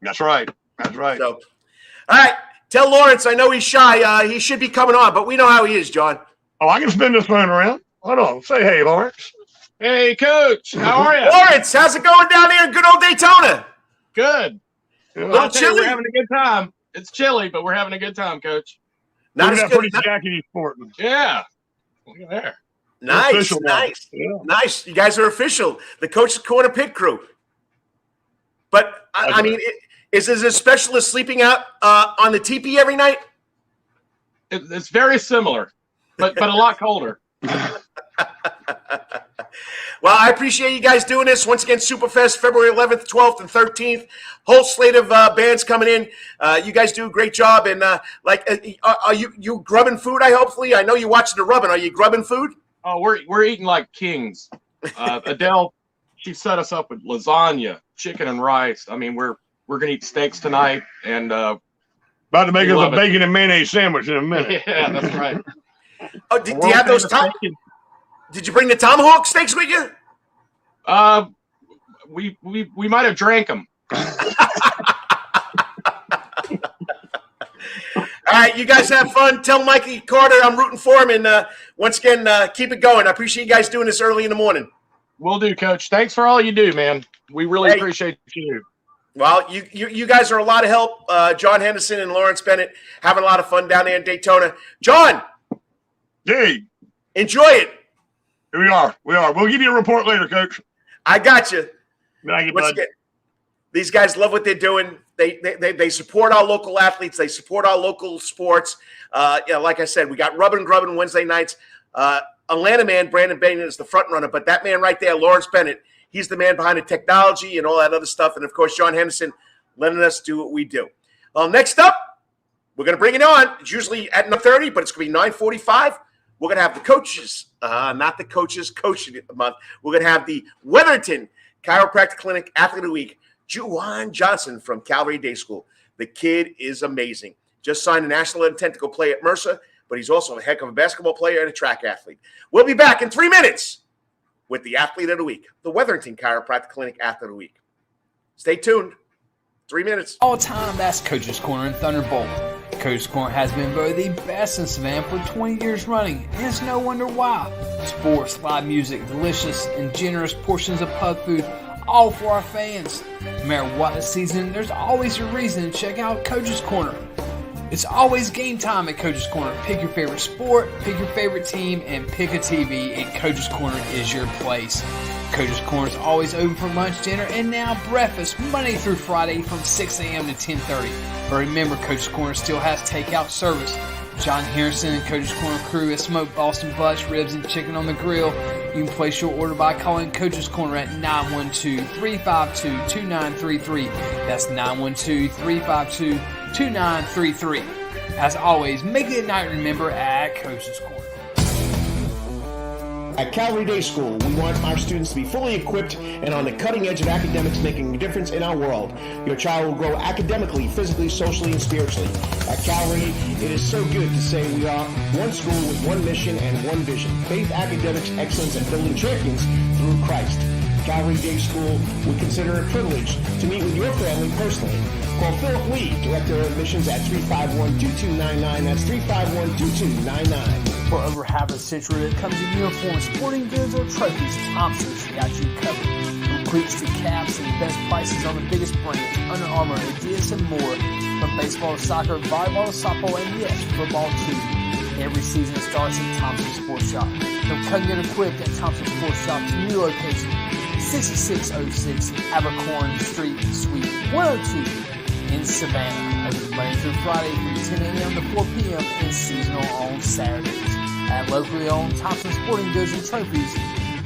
That's right. So, all right. Tell Lawrence, I know he's shy. He should be coming on, but we know how he is, John. Oh, I can spin this phone around. Hold on. Say hey, Lawrence. Hey, Coach. How are you? Lawrence, how's it going down there in good old Daytona? Good. A little chilly. We're having a good time. It's chilly, but we're having a good time, Coach. Not Look as at that good. pretty jacket he's sporting. Yeah. Look at there. Nice. Yeah. Nice. You guys are official. The Coach's Corner pit crew. But, I mean, is this as special as sleeping out on the teepee every night? It's very similar, but a lot colder. Well, I appreciate you guys doing this. Once again, SuperFest, February 11th, 12th, and 13th. Whole slate of bands coming in. You guys do a great job. And, are you grubbing food, hopefully? I know you're watching the Rubbin. Are you grubbing food? Oh, we're eating like kings. Adele, she set us up with lasagna, chicken and rice. I mean, we're gonna eat steaks tonight, and about to make us a bacon and mayonnaise sandwich in a minute. Yeah, that's right. Oh, do you have those Did you bring the tomahawk steaks with you? We might have drank them. All right, you guys have fun. Tell Mikey Carter I'm rooting for him, and once again, keep it going. I appreciate you guys doing this early in the morning. Will do, Coach. Thanks for all you do, man. We really appreciate you. Well, you guys are a lot of help. John Henderson and Lawrence Bennett having a lot of fun down there in Daytona. John, hey, enjoy it. Here we are. We'll give you a report later, Coach. I got you. Thank you, bud. These guys love what they're doing. They support our local athletes. They support our local sports. Like I said, we got Rubbin Wednesday nights. Atlanta man, Brandon Bennett is the front runner, but that man right there, Lawrence Bennett, he's the man behind the technology and all that other stuff. And, of course, John Henderson letting us do what we do. Well, next up, we're going to bring it on. It's usually at 9:30, but it's going to be 9:45. We're going to have the coaches, not the coaches coaching the month. We're going to have the Wetherington Chiropractic Clinic Athlete of the Week, Juwan Johnson from Calvary Day School. The kid is amazing. Just signed a national intent to go play at Mercer, but he's also a heck of a basketball player and a track athlete. We'll be back in 3 minutes with the Athlete of the Week, the Wetherington Chiropractic Clinic Athlete of the Week. Stay tuned. 3 minutes. All time, that's Coach's Corner and Thunderbolt. Coach's Corner has been voted the best in Savannah for 20 years running, and it's no wonder why. Sports, live music, delicious and generous portions of pub food, all for our fans. No matter what the season, there's always a reason to check out Coach's Corner. It's always game time at Coach's Corner. Pick your favorite sport, pick your favorite team, and pick a TV, and Coach's Corner is your place. Coach's Corner is always open for lunch, dinner, and now breakfast, Monday through Friday from 6 a.m. to 10:30. But remember, Coach's Corner still has takeout service. John Henderson and Coach's Corner crew has smoked Boston butts, ribs, and chicken on the grill. You can place your order by calling Coach's Corner at 912-352-2933. That's 912-352-2933. As always, make it a night to remember at Coach's Corner. At Calvary Day School, we want our students to be fully equipped and on the cutting edge of academics, making a difference in our world. Your child will grow academically, physically, socially, and spiritually. At Calvary, it is so good to say we are one school with one mission and one vision: faith, academics, excellence, and building champions through Christ. Calvary Day School would consider it a privilege to meet with your family personally. Call Philip Lee, Director of Admissions, at 351-2299. That's 351-2299. For over half a century, it comes in uniforms, sporting goods, or trophies. Thompson's got you covered. From cleats to caps and best prices on the biggest brands, Under Armour, Adidas, and more. From baseball to soccer, volleyball to softball, and yes, football too. Every season starts at Thompson Sports Shop. From come get equipped at Thompson Sports Shop's new location, 6606 Abercorn Street, Suite 102 in Savannah. Open Monday through Friday from 10 a.m. to 4 p.m. and seasonal on Saturdays. At locally owned Thompson Sporting Goods and Trophies,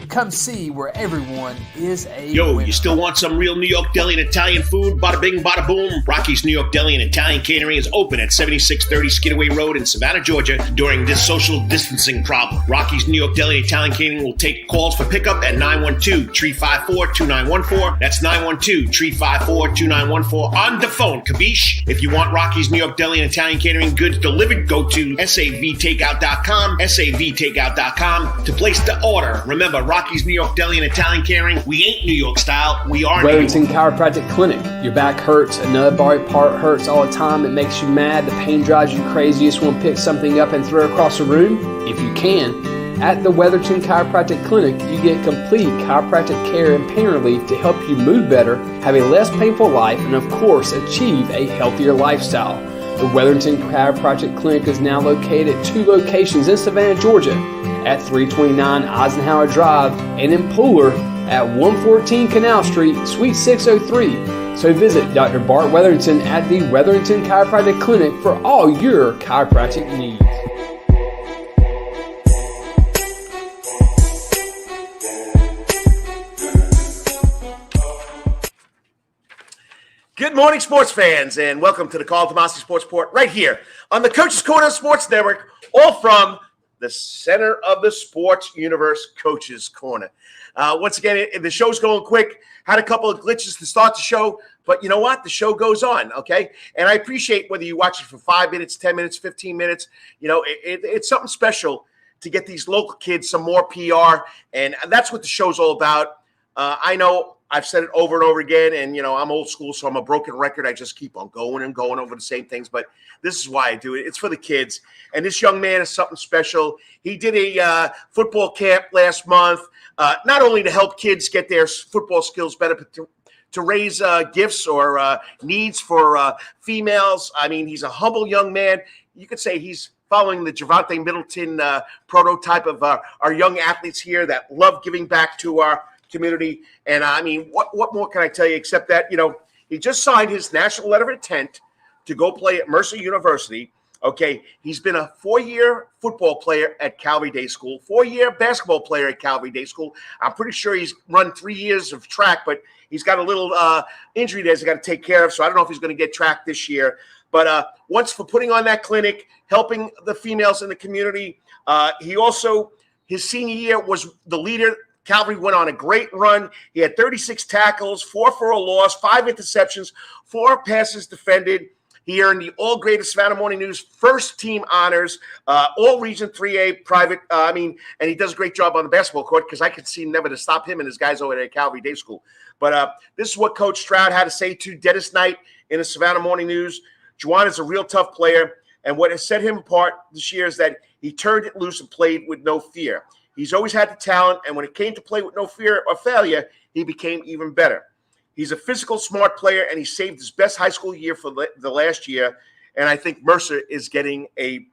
come see where everyone is a winner. You still want some real New York deli and Italian food? Bada bing, bada boom. Rocky's New York Deli and Italian Catering is open at 7630 Skidaway Road in Savannah, Georgia during this social distancing problem. Rocky's New York Deli and Italian Catering will take calls for pickup at 912-354-2914. That's 912-354-2914 on the phone. Kabish. If you want Rocky's New York Deli and Italian Catering goods delivered, go to savtakeout.com, savtakeout.com to place the order. Remember, Rocky's New York Deli and Italian Catering, we ain't New York style, we are New York. Wetherington Chiropractic Clinic. Your back hurts, another body part hurts all the time, it makes you mad, the pain drives you crazy, you just want to pick something up and throw it across the room? If you can, at the Wetherington Chiropractic Clinic, you get complete chiropractic care and pain relief to help you move better, have a less painful life, and of course, achieve a healthier lifestyle. The Wetherington Chiropractic Clinic is now located at 2 locations in Savannah, Georgia, at 329 Eisenhower Drive and in Pooler at 114 Canal Street, Suite 603. So visit Dr. Bart Wetherington at the Wetherington Chiropractic Clinic for all your chiropractic needs. Good morning, sports fans, and welcome to the Karl DeMasi Sports Report right here on the Coach's Corner Sports Network, all from the center of the sports universe, Coach's Corner. Once again, the show's going quick. Had a couple of glitches to start the show, but you know what? The show goes on, okay? And I appreciate whether you watch it for 5 minutes, 10 minutes, 15 minutes. You know, it's something special to get these local kids some more PR, and that's what the show's all about. I know I've said it over and over again, and, you know, I'm old school, so I'm a broken record. I just keep on going and going over the same things, but this is why I do it. It's for the kids, and this young man is something special. He did a football camp last month, not only to help kids get their football skills better, but to raise gifts or needs for females. I mean, he's a humble young man. You could say he's following the Javontae Middleton prototype of our young athletes here that love giving back to our community. And I mean, what more can I tell you except that, you know, he just signed his national letter of intent to go play at Mercer University. Okay, he's been a 4-year football player at Calvary Day School, 4-year basketball player at Calvary Day School. I'm pretty sure he's run 3 years of track, but he's got a little injury that he's got to take care of, so I don't know if he's going to get track this year. But once for putting on that clinic, helping the females in the community, he also, his senior year, was the leader. Calvary went on a great run. He had 36 tackles, 4 for a loss, 5 interceptions, 4 passes defended. He earned the All-Greater Savannah Morning News first team honors, all Region 3A private. And he does a great job on the basketball court because I could see never to stop him and his guys over there at Calvary Day School. But this is what Coach Stroud had to say to Dennis Knight in the Savannah Morning News. Juwan is a real tough player, and what has set him apart this year is that he turned it loose and played with no fear. He's always had the talent, and when it came to play with no fear or failure, he became even better. He's a physical, smart player, and he saved his best high school year for the last year. And I think Mercer is getting a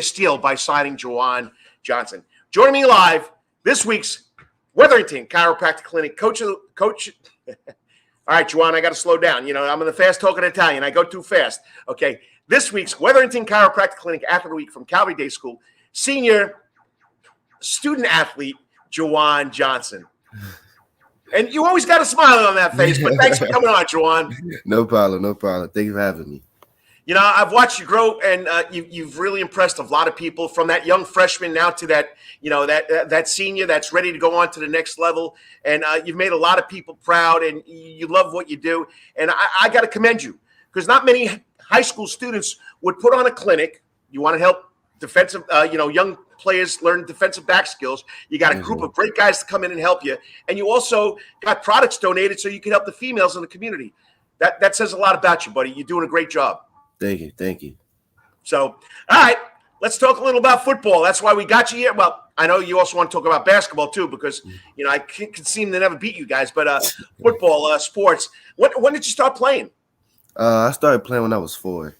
steal by signing Juwan Johnson. Joining me live this week's Wetherington Chiropractic Clinic coach. All right, Juwan, I got to slow down. You know, I'm in the fast-talking Italian. I go too fast. Okay, this week's Wetherington Chiropractic Clinic Athlete of the Week from Calvary Day School, senior student athlete, Juwan Johnson. And you always got a smile on that face, but thanks for coming on, Juwan. No problem. Thank you for having me. You know, I've watched you grow, and you've really impressed a lot of people from that young freshman now to that, you know, that senior that's ready to go on to the next level. And you've made a lot of people proud, and you love what you do. And I got to commend you because not many high school students would put on a clinic. You want to help defensive, young players learn defensive back skills. You got a group of great guys to come in and help you. And you also got products donated so you can help the females in the community. That says a lot about you, buddy. You're doing a great job. Thank you. So, all right, let's talk a little about football. That's why we got you here. Well, I know you also want to talk about basketball too, because, you know, I can seem to never beat you guys. But football, sports. When did you start playing? I started playing when I was 4.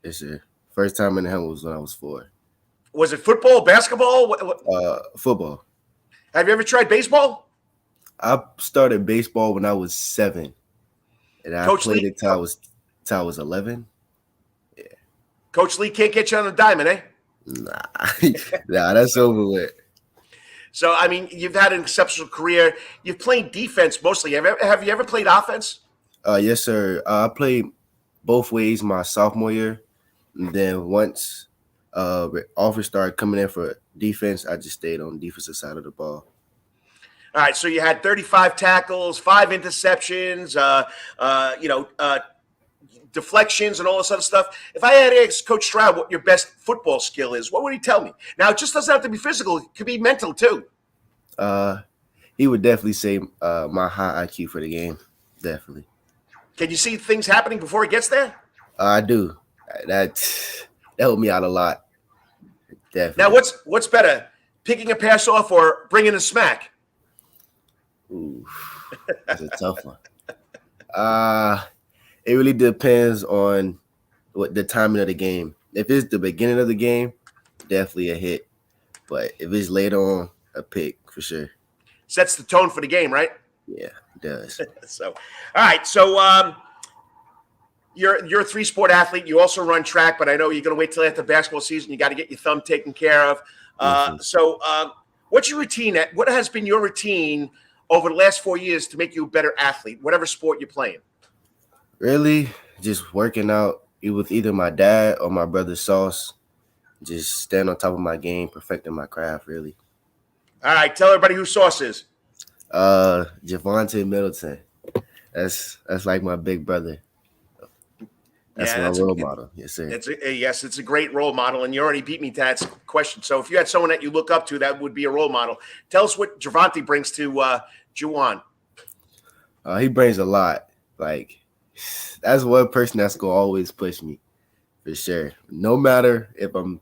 This year. First time in the helmet was when I was 4. Was it football, basketball? Football. Have you ever tried baseball? I started baseball when I was 7, and I played it till I was 11. Yeah. Coach Lee can't get you on the diamond, eh? Nah, that's over with. So, I mean, you've had an exceptional career. You've played defense mostly. Have you ever played offense? Yes, sir. I played both ways my sophomore year. And then once offers started coming in for defense, I just stayed on the defensive side of the ball. All right, so you had 35 tackles, 5 interceptions, deflections, and all this other stuff. If I had asked Coach Stroud what your best football skill is, what would he tell me? Now, it just doesn't have to be physical. It could be mental, too. He would definitely say my high IQ for the game, definitely. Can you see things happening before it gets there? I do. That helped me out a lot. Definitely. Now, what's better, picking a pass off or bringing a smack? Ooh, that's a tough one. It really depends on what the timing of the game. If it's the beginning of the game, definitely a hit. But if it's later on, a pick for sure. Sets the tone for the game, right? Yeah, it does. So, all right. So, you're a 3-sport athlete. You also run track, but I know you're going to wait till after basketball season. You got to get your thumb taken care of. So, what's your routine? What has been your routine over the last 4 years to make you a better athlete, whatever sport you're playing? Really, just working out with either my dad or my brother Sauce. Just stand on top of my game, perfecting my craft, really. All right, tell everybody who Sauce is. Javontae Middleton. That's like my big brother. That's my role model. Yes, sir. It's a great role model, and you already beat me to that question. So if you had someone that you look up to, that would be a role model. Tell us what Javontae brings to Juwan. He brings a lot. Like, that's one person that's gonna always push me, for sure. No matter if I'm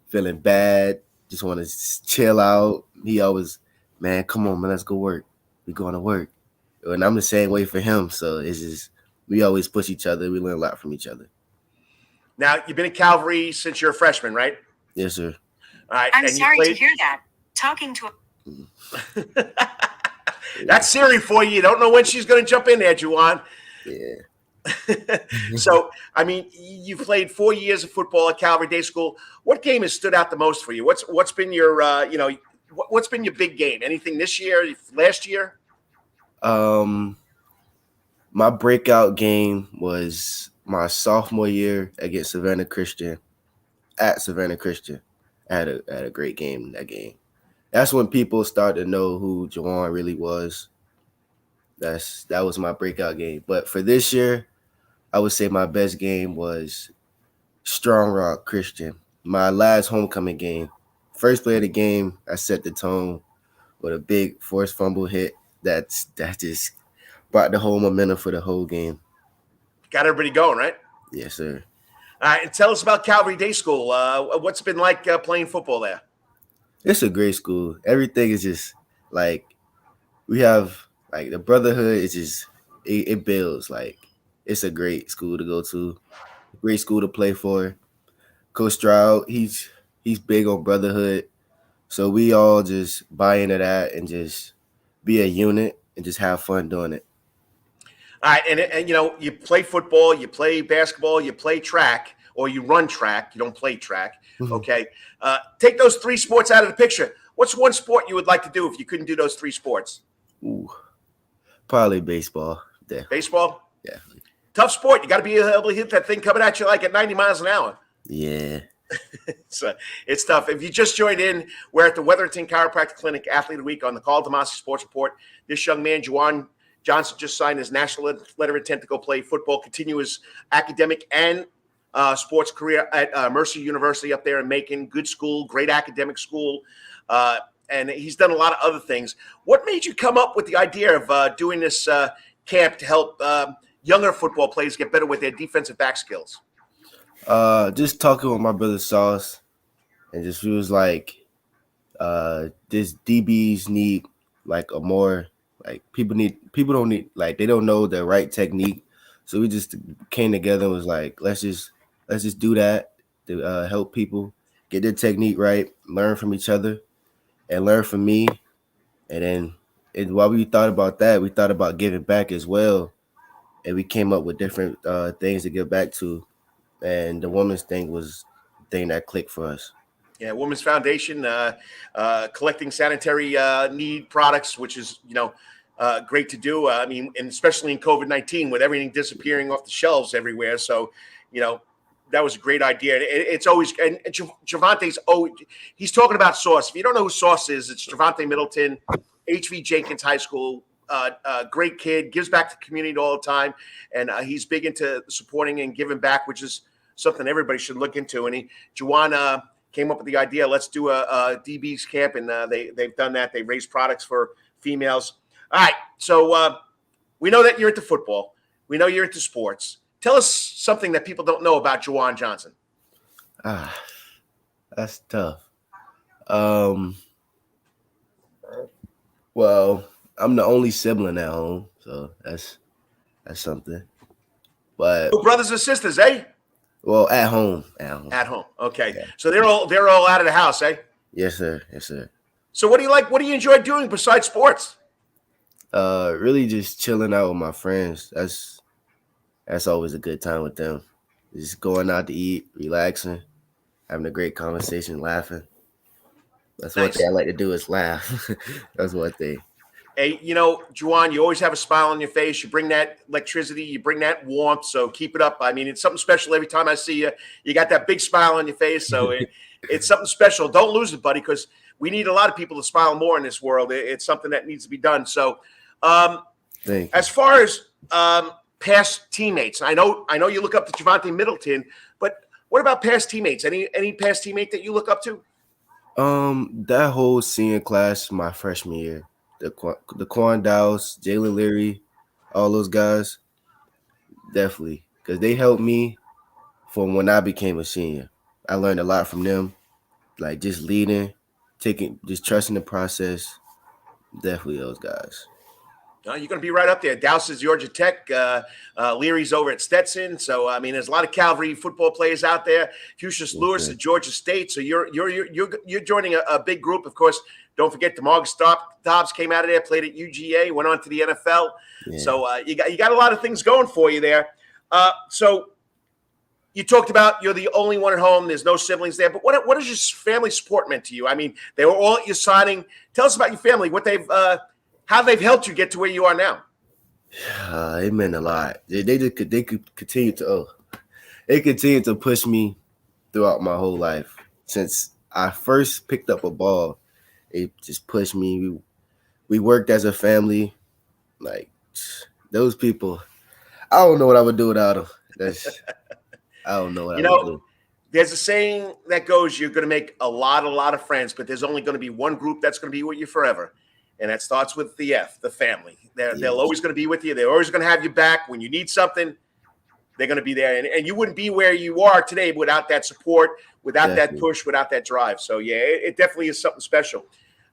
feeling bad, just want to chill out. He always, man, come on, man, let's go work. We're going to work. And I'm the same way for him. So it's just, we always push each other. We learn a lot from each other. Now, you've been at Calvary since you're a freshman, right? Yes, sir. All right. I'm sorry to hear that. Talking to That's Siri for you. You don't know when she's going to jump in there, Juwan. Yeah. So, I mean, you played 4 years of football at Calvary Day School. What game has stood out the most for you? What's been your, what's been your big game? Anything this year, last year? My breakout game was my sophomore year against Savannah Christian at Savannah Christian. I had a great game in that game. That's when people started to know who Juwan really was. That was my breakout game. But for this year, I would say my best game was Strong Rock Christian. My last homecoming game. First play of the game, I set the tone with a big forced fumble hit. That just brought the whole momentum for the whole game. Got everybody going, right? Yes, sir. All right, and tell us about Calvary Day School. What's it been like playing football there? It's a great school. Everything is just like, we have like the brotherhood is just it builds. Like, it's a great school to go to, great school to play for. Coach Stroud, he's big on brotherhood, so we all just buy into that and just be a unit and just have fun doing it. All right, and you play football, you play basketball, you play track, or you run track. You don't play track. Mm-hmm. Okay, take those three sports out of the picture. What's one sport you would like to do if you couldn't do those three sports? Ooh, probably baseball. Yeah. Baseball? Yeah. Tough sport. You got to be able to hit that thing coming at you like at 90 miles an hour. Yeah. It's tough. If you just joined in, we're at the Wetherington Chiropractic Clinic Athlete of the Week on the Karl DeMasi Sports Report. This young man, Juwan Johnson, just signed his national letter of intent to go play football, continue his academic and sports career at Mercer University up there in Macon. Good school, great academic school. And he's done a lot of other things. What made you come up with the idea of doing this camp to help younger football players get better with their defensive back skills? Just talking with my brother Sauce, and just was like, this DBs need like a more like people don't need like they don't know the right technique. So we just came together and was like, let's just do that to help people get their technique right, learn from each other, and learn from me. And then while we thought about that, we thought about giving back as well, and we came up with different things to give back to. And the women's thing was the thing that clicked for us. Yeah, Women's Foundation, collecting sanitary need products, which is, great to do. I mean, and especially in COVID-19 with everything disappearing off the shelves everywhere. So, that was a great idea. It's always, and Javontae's, he's talking about Sauce. If you don't know who Sauce is, it's Javontae Middleton, HV Jenkins High School. Great kid, gives back to the community all the time. And he's big into supporting and giving back, which is something everybody should look into. And Juwan came up with the idea, let's do a DB's camp, and they've done that. They raise products for females. All right, so we know that you're into football. We know you're into sports. Tell us something that people don't know about Juwan Johnson. That's tough. Well, I'm the only sibling at home, so that's something. But brothers and sisters, eh? Well, at home. At home. Okay. Yeah. So they're all out of the house, eh? Yes, sir. So what do you like? What do you enjoy doing besides sports? Really just chilling out with my friends. That's always a good time with them. Just going out to eat, relaxing, having a great conversation, laughing. That's Nice. one thing I like to do is laugh. That's one thing. Hey, Juwan, you always have a smile on your face. You bring that electricity, you bring that warmth. So keep it up. I mean, it's something special every time I see you. You got that big smile on your face. So it's something special. Don't lose it, buddy, because we need a lot of people to smile more in this world. It's something that needs to be done. So as far as past teammates, I know you look up to Javontae Middleton, but what about past teammates? Any past teammate that you look up to? That whole senior class my freshman year. The Quan Dowes, Jalen Leary, all those guys, definitely, because they helped me from when I became a senior. I learned a lot from them, like just leading, just trusting the process. Definitely those guys. You're going to be right up there. Dowse is Georgia Tech. Leary's over at Stetson. So, I mean, there's a lot of Calvary football players out there. Fuchsius Lewis at Georgia State. So you're joining a big group. Of course, don't forget DeMarcus Dobbs came out of there, played at UGA, went on to the NFL. Yeah. So you got a lot of things going for you there. So you talked about you're the only one at home. There's no siblings there. But what is your family support meant to you? I mean, they were all at your signing. Tell us about your family, what how they've helped you get to where you are now. It meant a lot. They could continue to push me throughout my whole life. Since I first picked up a ball, it just pushed me. We worked as a family. Like those people, I don't know what I would do without them. I don't know what I would do. There's a saying that goes, you're going to make a lot of friends, but there's only going to be one group that's going to be with you forever. And that starts with the F, the family. They're always going to be with you. They're always going to have you back. When you need something, they're going to be there. And you wouldn't be where you are today without that support, without that push, without that drive. So, yeah, it definitely is something special.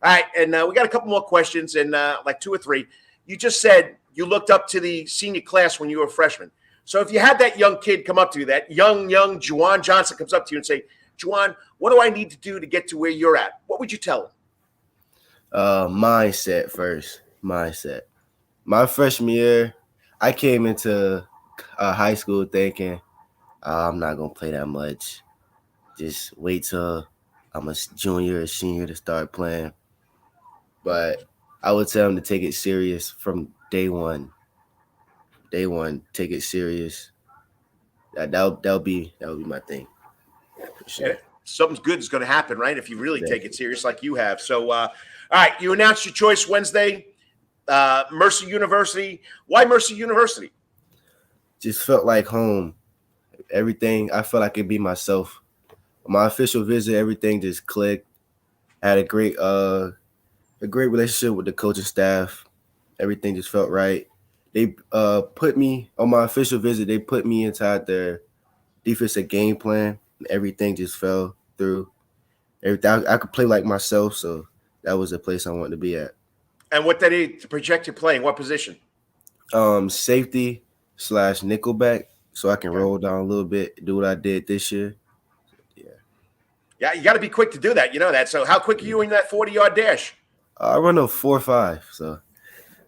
All right, and we got a couple more questions, and like 2 or 3. You just said you looked up to the senior class when you were a freshman. So if you had that young kid come up to you, that young Juwan Johnson comes up to you and say, Juwan, what do I need to do to get to where you're at? What would you tell him? Mindset first. Mindset. My freshman year, I came into high school thinking I'm not gonna play that much. Just wait till I'm a junior or senior to start playing. But I would tell them to take it serious from day one. Day one, take it serious. That'll be my thing. For sure. Yeah, something good is going to happen, right? If you really take it serious like you have. So, all right, you announced your choice Wednesday, Mercer University. Why Mercer University? Just felt like home. Everything, I felt I could be myself. My official visit, everything just clicked. I had a great relationship with the coaching staff. Everything just felt right. They put me on my official visit. They put me inside their defensive game plan. Everything just fell through. Everything I could play like myself, so that was the place I wanted to be at. And what they need to project your playing? What position? Safety / nickelback, so I can roll down a little bit, do what I did this year. Yeah, you got to be quick to do that. You know that. So how quick are you in that 40-yard dash? I run a 4.5, so.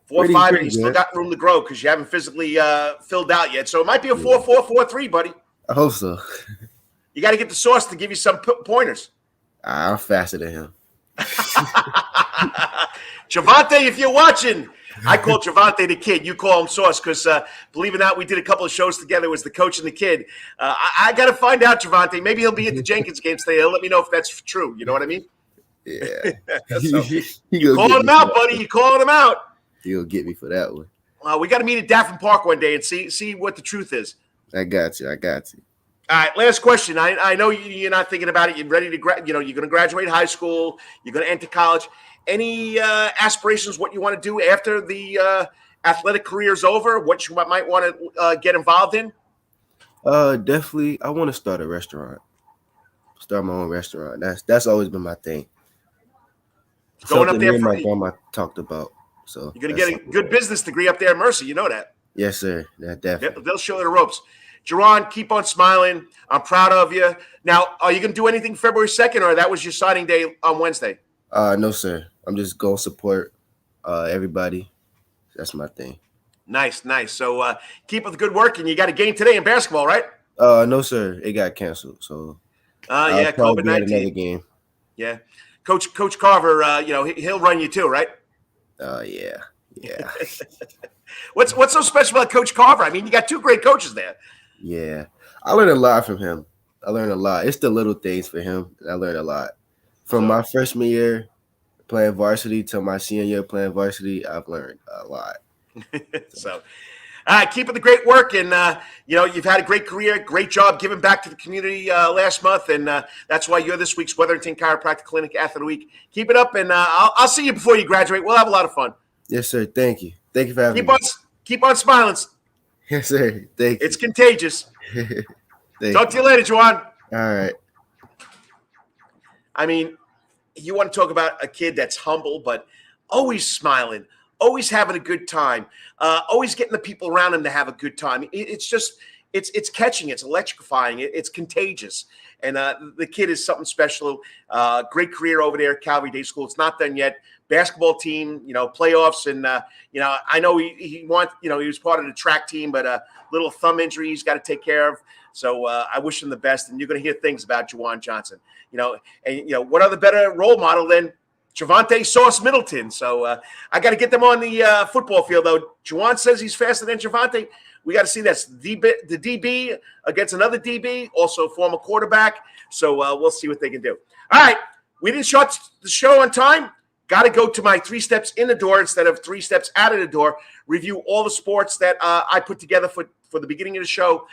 4.5, and you still got room to grow because you haven't physically filled out yet. So it might be a 4.4, 4.3, buddy. I hope so. You got to get the source to give you some pointers. I'm faster than him. Javontae, if you're watching, I call Javontae the kid. You call him Sauce because, believe it or not, we did a couple of shows together. It was the coach and the kid. I got to find out, Javontae. Maybe he'll be at the Jenkins games today. He'll let me know if that's true. You know what I mean? Yeah. So, you calling him out, buddy. You calling him out. He'll get me for that one. We got to meet at Daffin Park one day and see what the truth is. I got you. All right, last question. I know you're not thinking about it. You're ready to you're going to graduate high school. You're going to enter college. Any aspirations? What you want to do after the athletic career is over? What you might want to get involved in? Definitely. I want to start a restaurant. Start my own restaurant. That's always been my thing. Going up there for my grandma talked about. So you're going to get a good business degree up there at Mercer. You know that. Yes, sir. Definitely. They'll show you the ropes. Jerron, keep on smiling. I'm proud of you. Now, are you going to do anything February 2nd, or that was your signing day on Wednesday? No, sir. I'm just going to support everybody. That's my thing. Nice. So keep up the good work, and you got a game today in basketball, right? No, sir. It got canceled. So yeah, COVID-19. Another game. Yeah. Coach Carver, he'll run you too, right? Oh, yeah. What's so special about Coach Carver? I mean, you got two great coaches there. Yeah. I learned a lot from him. I learned a lot. It's the little things for him. I learned a lot. From my freshman year playing varsity to my senior year playing varsity, I've learned a lot. So, keep up the great work. And, you've had a great career, great job giving back to the community last month. And that's why you're this week's Wetherington Chiropractic Clinic Athlete of the Week. Keep it up, and I'll see you before you graduate. We'll have a lot of fun. Yes, sir. Thank you. Thank you for having me. Keep on smiling. Yes, sir. Thank you. It's contagious. Talk to you later, Juwan. All right. I mean, you want to talk about a kid that's humble, but always smiling, always having a good time, always getting the people around him to have a good time. It's catching, it's electrifying, it's contagious. And the kid is something special. Great career over there at Calvary Day School. It's not done yet. Basketball team, playoffs, and I know he was part of the track team, but a little thumb injury he's got to take care of. So I wish him the best, and you're going to hear things about Juwan Johnson. What other better role model than Javontae Sauce Middleton? So I got to get them on the football field, though. Juwan says he's faster than Javontae. We got to see that's the DB against another DB, also a former quarterback. So we'll see what they can do. All right, we didn't start the show on time. Got to go to my 3 steps in the door instead of 3 steps out of the door. Review all the sports that I put together for the beginning of the show.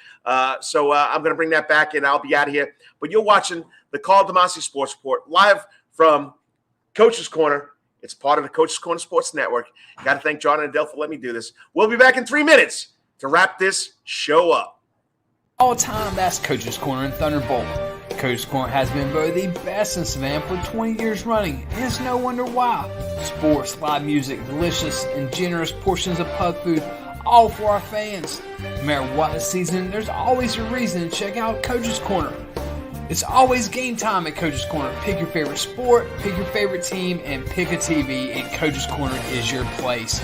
So I'm going to bring that back, and I'll be out of here. But you're watching the Karl DeMasi Sports Report live from Coach's Corner. It's part of the Coach's Corner Sports Network. Got to thank John and Adele for letting me do this. We'll be back in 3 minutes to wrap this show up. All time, that's Coach's Corner and Thunderbolt. Coach's Corner has been voted the best in Savannah for 20 years running, and it's no wonder why. Sports, live music, delicious and generous portions of pub food, all for our fans. No matter what the season, there's always a reason to check out Coach's Corner. It's always game time at Coach's Corner. Pick your favorite sport, pick your favorite team, and pick a TV, and Coach's Corner is your place.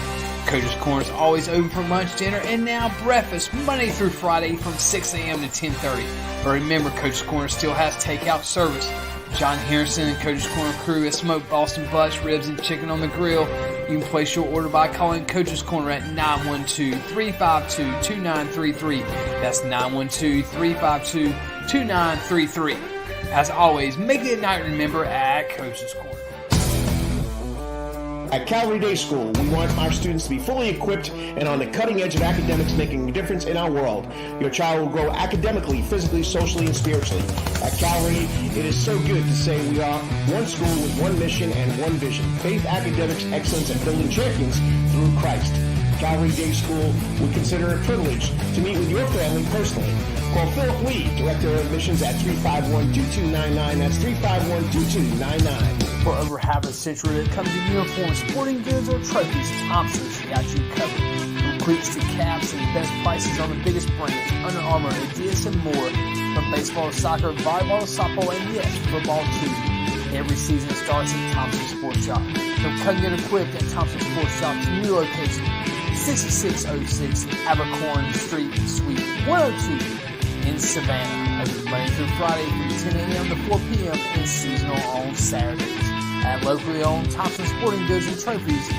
Coach's Corner is always open for lunch, dinner, and now breakfast, Monday through Friday from 6 a.m. to 10:30. But remember, Coach's Corner still has takeout service. John Henderson and Coach's Corner crew has smoked Boston butts, ribs, and chicken on the grill. You can place your order by calling Coach's Corner at 912-352-2933. That's 912-352-2933. As always, make it a night to remember at Coach's Corner. At Calvary Day School, we want our students to be fully equipped and on the cutting edge of academics, making a difference in our world. Your child will grow academically, physically, socially, and spiritually. At Calvary, it is so good to say we are one school with one mission and one vision: faith, academics, excellence, and building champions through Christ. Calvary Day School would consider it a privilege to meet with your family personally. Call Philip Lee, Director of Admissions, at 351-2299. That's 351-2299. For over half a century, when it comes to uniforms, sporting goods, or trophies, Thompson's got you covered. From cleats to caps and best prices on the biggest brands, Under Armour, Adidas, and more. From baseball to soccer, volleyball to softball, and yes, football too. Every season starts at Thompson Sports Shop. From cutting and equipped at Thompson Sports Shop's new location, 6606 Abercorn Street, Suite 102 in Savannah. Open Monday through Friday from 10 a.m. to 4 p.m. and seasonal on Saturdays. At locally owned Thompson Sporting Goods and Trophies,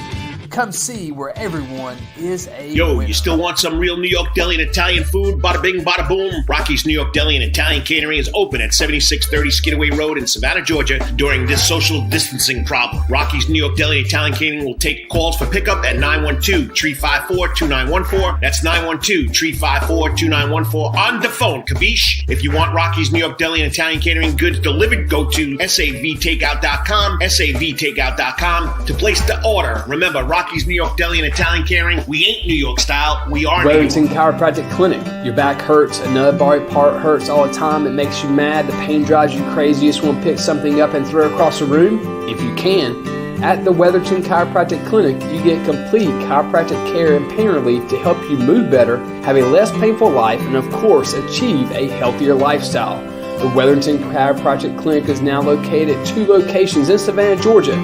come see where everyone is a winner. You still want some real New York deli and Italian food? Bada bing, bada boom. Rocky's New York Deli and Italian Catering is open at 7630 Skidaway Road in Savannah, Georgia during this social distancing problem. Rocky's New York Deli and Italian Catering will take calls for pickup at 912-354-2914. That's 912-354-2914 on the phone. Kabish. If you want Rocky's New York Deli and Italian Catering goods delivered, go to savtakeout.com, savtakeout.com to place the order. Remember, Rocky's New York Deli and Italian Catering. We ain't New York style. We are Wetherington Chiropractic Clinic. Your back hurts, another body part hurts all the time. It makes you mad. The pain drives you crazy. You just want to pick something up and throw it across the room? If you can. At the Wetherington Chiropractic Clinic, you get complete chiropractic care and pain relief to help you move better, have a less painful life, and of course, achieve a healthier lifestyle. The Wetherington Chiropractic Clinic is now located at 2 locations in Savannah, Georgia,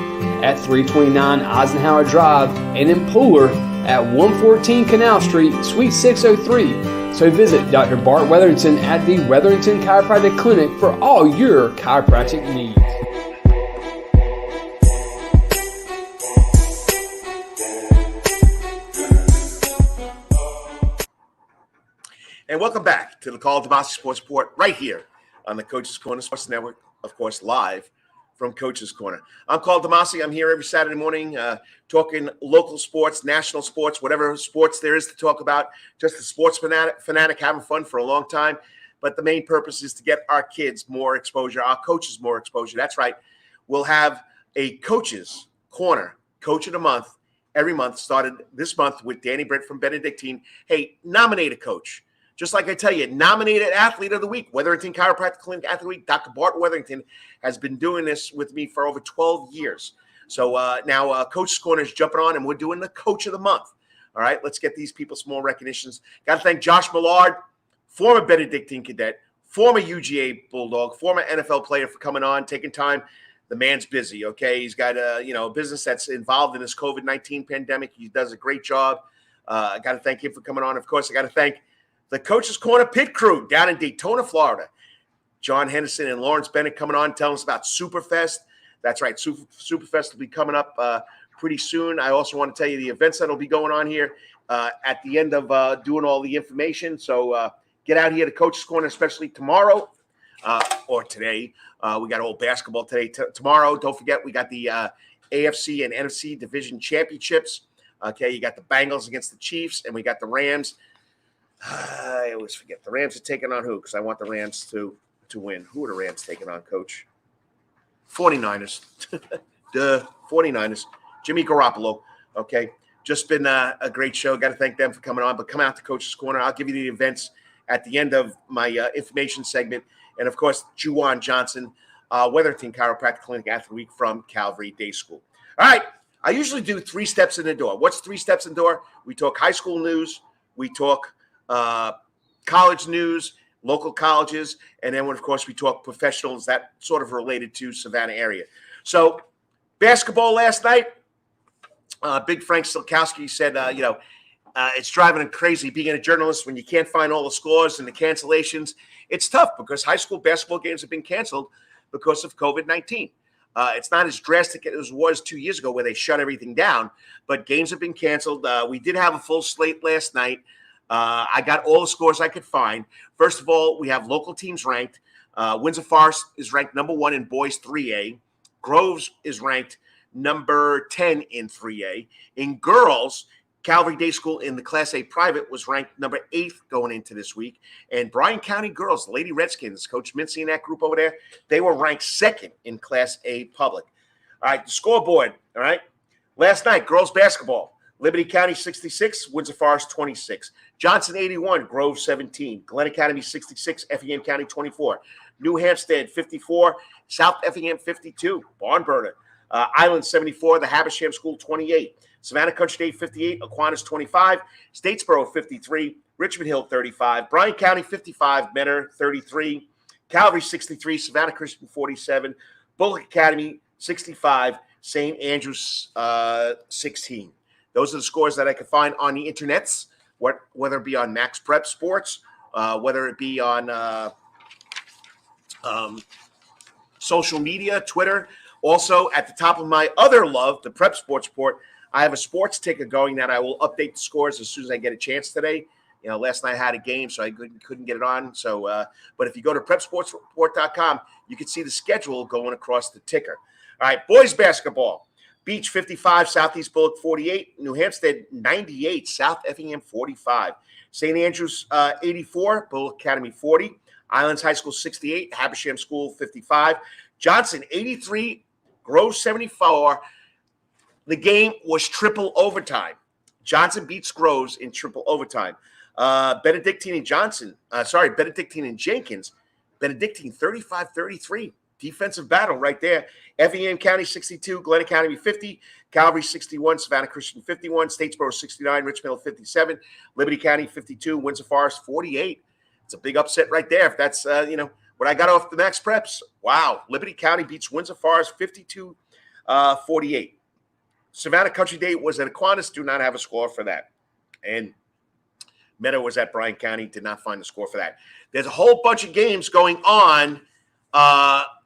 at 329 Eisenhower Drive, and in Pooler at 114 Canal Street, Suite 603. So visit Dr. Bart Wetherington at the Wetherington Chiropractic Clinic for all your chiropractic needs. And welcome back to the Karl DeMasi Sports Report right here on the Coach's Corner Sports Network, of course, live from Coach's Corner. I'm Karl DeMasi. I'm here every Saturday morning talking local sports, national sports, whatever sports there is to talk about. Just a sports fanatic having fun for a long time. But the main purpose is to get our kids more exposure, our coaches more exposure. That's right. We'll have a Coach's Corner, Coach of the Month, every month, started this month with Danny Britt from Benedictine. Hey, nominate a coach. Just like I tell you, nominated Athlete of the Week, Wetherington Chiropractic Clinic Athlete of the Week. Dr. Bart Wetherington has been doing this with me for over 12 years. So now Coach's Corner is jumping on, and we're doing the Coach of the Month. All right, let's get these people some more recognitions. Got to thank Josh Mallard, former Benedictine Cadet, former UGA Bulldog, former NFL player for coming on, taking time. The man's busy, okay? He's got a business that's involved in this COVID-19 pandemic. He does a great job. I got to thank him for coming on. Of course, I got to thank the Coach's Corner pit crew down in Daytona, Florida. John Henderson and Lawrence Bennett coming on, telling us about SuperFest. That's right, SuperFest will be coming up pretty soon. I also want to tell you the events that will be going on here at the end of doing all the information. So get out here to Coach's Corner, especially tomorrow or today. We got old basketball today. Tomorrow, don't forget, we got the AFC and NFC Division Championships. Okay, you got the Bengals against the Chiefs, and we got the Rams. I always forget. The Rams are taking on who? Because I want the Rams to win. Who are the Rams taking on, Coach? 49ers. Duh, 49ers. Jimmy Garoppolo. Okay, just been a great show. Got to thank them for coming on. But come out to Coach's Corner. I'll give you the events at the end of my information segment. And, of course, Juwan Johnson, Wetherington Chiropractic Clinic Athlete of the Week from Calvary Day School. All right, I usually do 3 steps in the door. What's 3 steps in the door? We talk high school news. We talk college news, local colleges, and then, of course, we talk professionals that sort of related to Savannah area. So, basketball last night, Big Frank Silkowski said, it's driving him crazy being a journalist when you can't find all the scores and the cancellations. It's tough because high school basketball games have been canceled because of COVID-19. It's not as drastic as it was 2 years ago where they shut everything down, but games have been canceled. We did have a full slate last night. I got all the scores I could find. First of all, we have local teams ranked. Windsor Forest is ranked number 1 in boys 3A. Groves is ranked number 10 in 3A. In girls, Calvary Day School in the Class A private was ranked number 8 going into this week. And Bryan County girls, Lady Redskins, Coach Mincy and that group over there, they were ranked 2nd in Class A public. All right, the scoreboard, all right. Last night, girls basketball, Liberty County 66, Windsor Forest 26. Johnson 81, Grove 17. Glen Academy 66, Effingham County 24. New Hampstead 54, South Effingham 52. Barnburner. Island 74, the Habersham School 28. Savannah Country Day 58, Aquinas 25, Statesboro 53, Richmond Hill 35, Bryan County 55, Mentor 33, Calvary 63, Savannah Christian 47, Bullock Academy 65, St. Andrews 16. Those are the scores that I could find on the internets, whether it be on Max Prep Sports, whether it be on social media, Twitter. Also, at the top of my other love, the Prep Sports Report, I have a sports ticker going that I will update the scores as soon as I get a chance today. Last night I had a game, so I couldn't get it on. So, but if you go to prepsportsreport.com, you can see the schedule going across the ticker. All right, boys basketball. Beach 55, Southeast Bullock 48, New Hampstead 98, South Effingham 45, St. Andrews 84, Bullock Academy 40, Islands High School 68, Habersham School 55, Johnson 83, Grove 74. The game was triple overtime. Johnson beats Groves in triple overtime. Benedictine and Jenkins. Benedictine 35-33. Defensive battle right there. Effingham County 62, Glen Academy 50, Calvary 61, Savannah Christian 51, Statesboro 69, Richmond Hill 57, Liberty County 52, Windsor Forest 48. It's a big upset right there. If that's what I got off the Max Preps. Wow, Liberty County beats Windsor Forest 52-48. Savannah Country Day was at Aquinas, do not have a score for that. And Meadow was at Bryan County, did not find the score for that. There's a whole bunch of games going on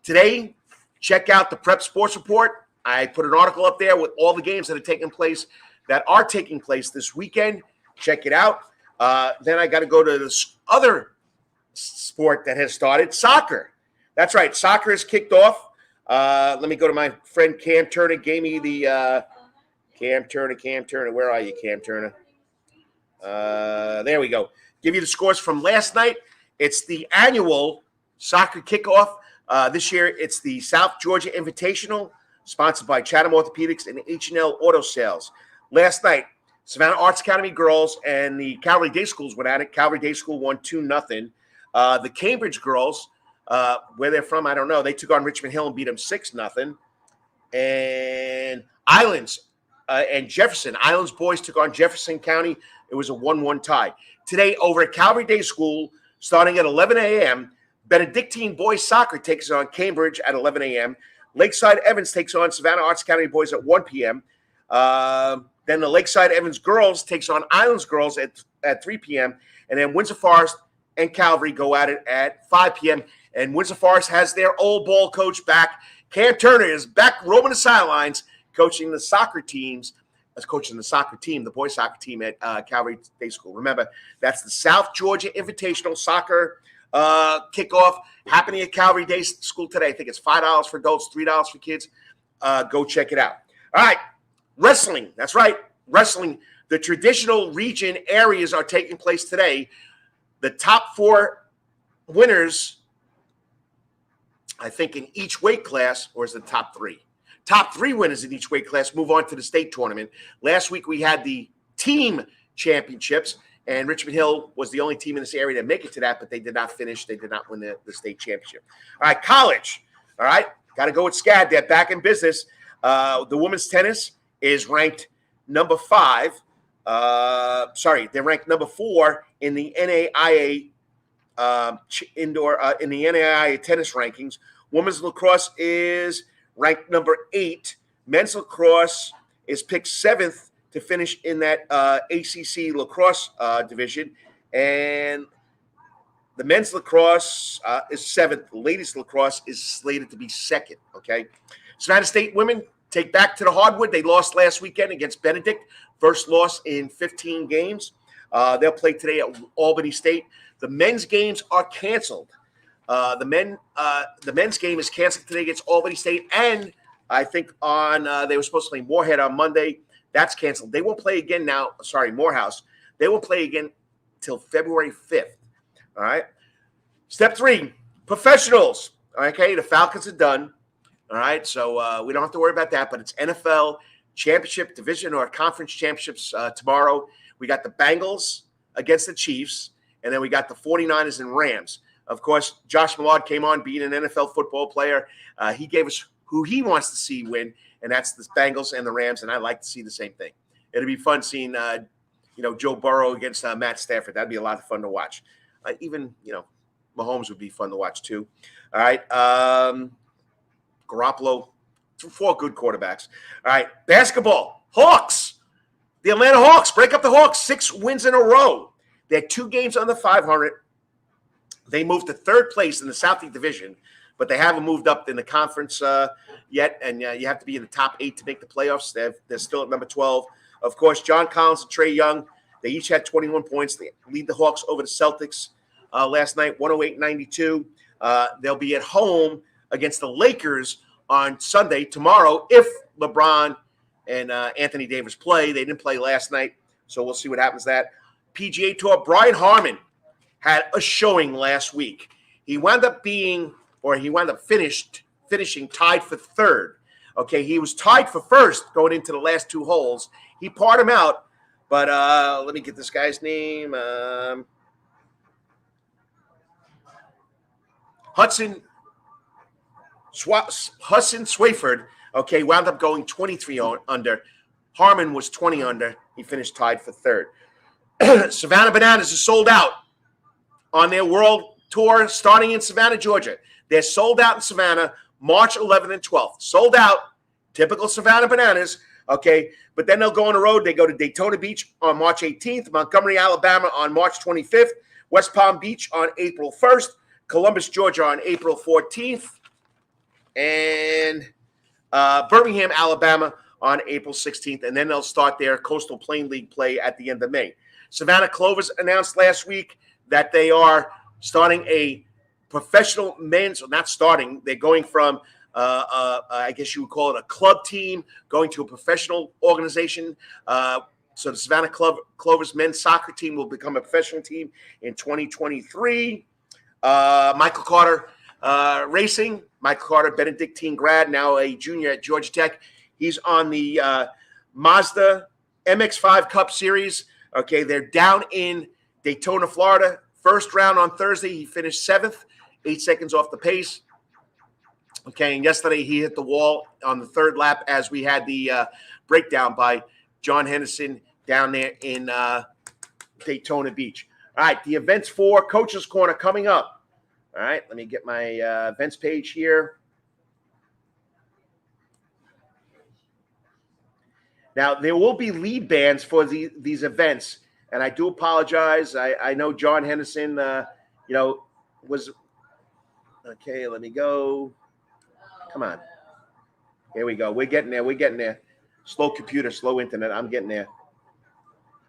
today. Check out the Prep Sports Report. I put an article up there with all the games that are taking place this weekend. Check it out. Then I got to go to this other sport that has started, soccer. That's right. Soccer has kicked off. Let me go to my friend Cam Turner. Gave me the Cam Turner. Where are you, Cam Turner? There we go. Give you the scores from last night. It's the annual soccer kickoff. This year, it's the South Georgia Invitational, sponsored by Chatham Orthopedics and H&L Auto Sales. Last night, Savannah Arts Academy girls and the Calvary Day Schools went at it. Calvary Day School won 2-0. The Cambridge girls, where they're from, I don't know. They took on Richmond Hill and beat them 6-0. And Islands and Jefferson. Islands boys took on Jefferson County. It was a 1-1 tie. Today, over at Calvary Day School, starting at 11 a.m., Benedictine boys soccer takes on Cambridge at 11 a.m. Lakeside Evans takes on Savannah Arts Academy boys at 1 p.m. Then the Lakeside Evans girls takes on Islands girls at 3 p.m. And then Windsor Forest and Calvary go at it at 5 p.m. And Windsor Forest has their old ball coach back. Cam Turner is back roaming the sidelines, coaching the soccer teams. Coaching the soccer team, the boys soccer team at Calvary Day School. Remember, that's the South Georgia Invitational Soccer kickoff happening at Calvary Day School today. I think it's $5 for adults, $3 for kids. Go check it out. All right, wrestling. That's right, wrestling. The traditional region areas are taking place today. The top 4 winners, I think, in each weight class, or is it the top 3? Top 3 winners in each weight class move on to the state tournament. Last week we had the team championships, and Richmond Hill was the only team in this area to make it to that, but they did not finish. They did not win the state championship. All right, college. All right, got to go with SCAD. They're back in business. The women's tennis is ranked number 5. They're ranked number 4 in the NAIA in the NAIA tennis rankings. Women's lacrosse is ranked number 8. Men's lacrosse is picked 7th to finish in that ACC lacrosse division. And the men's lacrosse is 7th. The ladies lacrosse is slated to be 2nd, okay? Savannah State women take back to the hardwood. They lost last weekend against Benedict. First loss in 15 games. They'll play today at Albany State. The men's games are canceled. The men's game is canceled today against Albany State, and I think they were supposed to play Moorhead on Monday. That's canceled. They won't play again now. Sorry, Morehouse. They won't play again till February 5th. All right. Step 3, professionals. Okay, the Falcons are done. All right, so we don't have to worry about that. But it's NFL championship, division, or conference championships tomorrow. We got the Bengals against the Chiefs, and then we got the 49ers and Rams. Of course, Josh Mallard came on being an NFL football player. He gave us who he wants to see win, and that's the Bengals and the Rams, and I like to see the same thing. It'll be fun seeing, Joe Burrow against Matt Stafford. That'd be a lot of fun to watch. Even Mahomes would be fun to watch too. All right. Garoppolo, 4 good quarterbacks. All right. Basketball, Hawks. The Atlanta Hawks break up the Hawks, 6 wins in a row. They're 2 games under 500. They moved to 3rd place in the Southeast Division, but they haven't moved up in the conference yet, and you have to be in the top 8 to make the playoffs. They're still at number 12. Of course, John Collins and Trae Young, they each had 21 points. They lead the Hawks over the Celtics last night, 108-92. They'll be at home against the Lakers on Sunday, tomorrow, if LeBron and Anthony Davis play. They didn't play last night, so we'll see what happens to that. PGA Tour, Brian Harmon had a showing last week. He wound up finishing tied for 3rd. Okay, he was tied for 1st going into the last 2 holes. He parred him out, but let me get this guy's name. Hudson Swayford, okay, wound up going 23 under. Harmon was 20 under. He finished tied for 3rd. Savannah Bananas is sold out on their world tour starting in Savannah, Georgia. They're sold out in Savannah March 11th and 12th. Sold out, typical Savannah Bananas, okay? But then they'll go on the road. They go to Daytona Beach on March 18th, Montgomery, Alabama on March 25th, West Palm Beach on April 1st, Columbus, Georgia on April 14th, and Birmingham, Alabama on April 16th. And then they'll start their Coastal Plain League play at the end of May. Savannah Clovers announced last week that they are starting a professional men's, or not starting, they're going from, I guess you would call it a club team, going to a professional organization. So the Savannah Clovers men's soccer team will become a professional team in 2023. Michael Carter Racing, Michael Carter, Benedictine grad, now a junior at Georgia Tech. He's on the Mazda MX5 Cup Series. Okay, they're down in Daytona, Florida. First round on Thursday, he finished 7th, 8 seconds off the pace. Okay, and yesterday he hit the wall on the third lap as we had the breakdown by John Henderson down there in Daytona Beach. All right, the events for Coach's Corner coming up. All right, let me get my events page here. Now, there will be lead bands for these events, and I do apologize. I know John Henderson, was – okay, let me go. Come on. Here we go. We're getting there. Slow computer, slow internet. I'm getting there.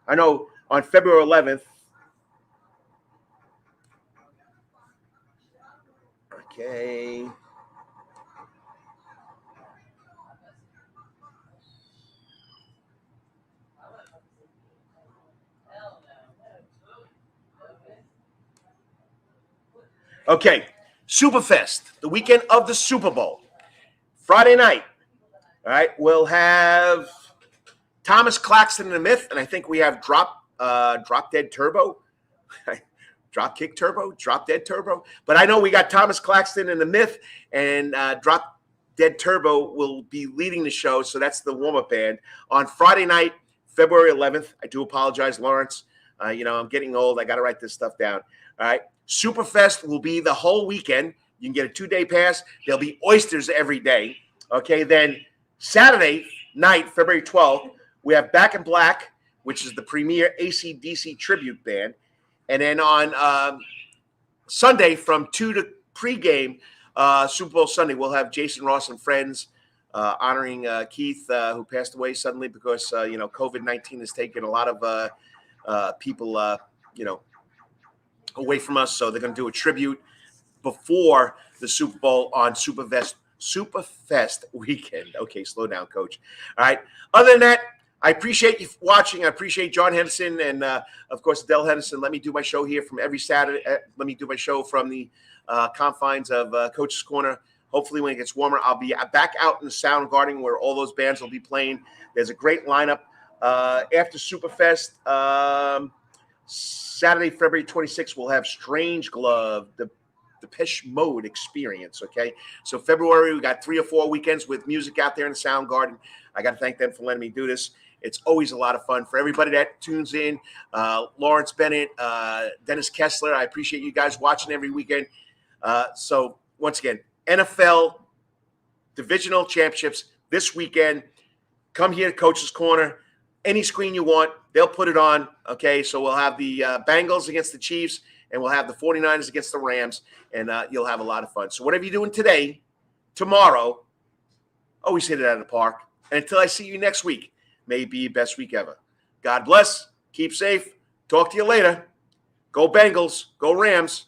I know on February 11th, okay. Okay, SuperFest, the weekend of the Super Bowl. Friday night, all right, we'll have Thomas Claxton and the Myth, and I think we have Drop Dead Turbo. Drop Kick Turbo, Drop Dead Turbo. But I know we got Thomas Claxton and the Myth, and Drop Dead Turbo will be leading the show, so that's the warm-up band. On Friday night, February 11th, I do apologize, Lawrence. I'm getting old. I got to write this stuff down. All right. SuperFest will be the whole weekend. You can get a 2-day pass. There'll be oysters every day. Okay. Then Saturday night, February 12th, we have Back in Black, which is the premier AC/DC tribute band. And then on Sunday from 2 to pregame, Super Bowl Sunday, we'll have Jason Ross and friends honoring Keith, who passed away suddenly because, COVID-19 has taken a lot of people, away from us. So they're going to do a tribute before the Super Bowl on SuperFest weekend. Okay, slow down, Coach. All right. Other than that, I appreciate you watching. I appreciate John Henderson and, of course, Adele Henderson. Let me do my show here from every Saturday. Let me do my show from the confines of Coach's Corner. Hopefully, when it gets warmer, I'll be back out in the Sound Garden where all those bands will be playing. There's a great lineup. After SuperFest, Saturday, February 26th, we'll have Strange Glove, the Depeche Mode experience, okay? So February, we got 3 or 4 weekends with music out there in the Sound Garden. I got to thank them for letting me do this. It's always a lot of fun. For everybody that tunes in, Lawrence Bennett, Dennis Kessler, I appreciate you guys watching every weekend. So once again, NFL Divisional Championships this weekend. Come here to Coach's Corner. Any screen you want, they'll put it on, okay? So we'll have the Bengals against the Chiefs, and we'll have the 49ers against the Rams, and you'll have a lot of fun. So whatever you're doing today, tomorrow, always hit it out of the park. And until I see you next week, may it be your best week ever. God bless. Keep safe. Talk to you later. Go Bengals. Go Rams.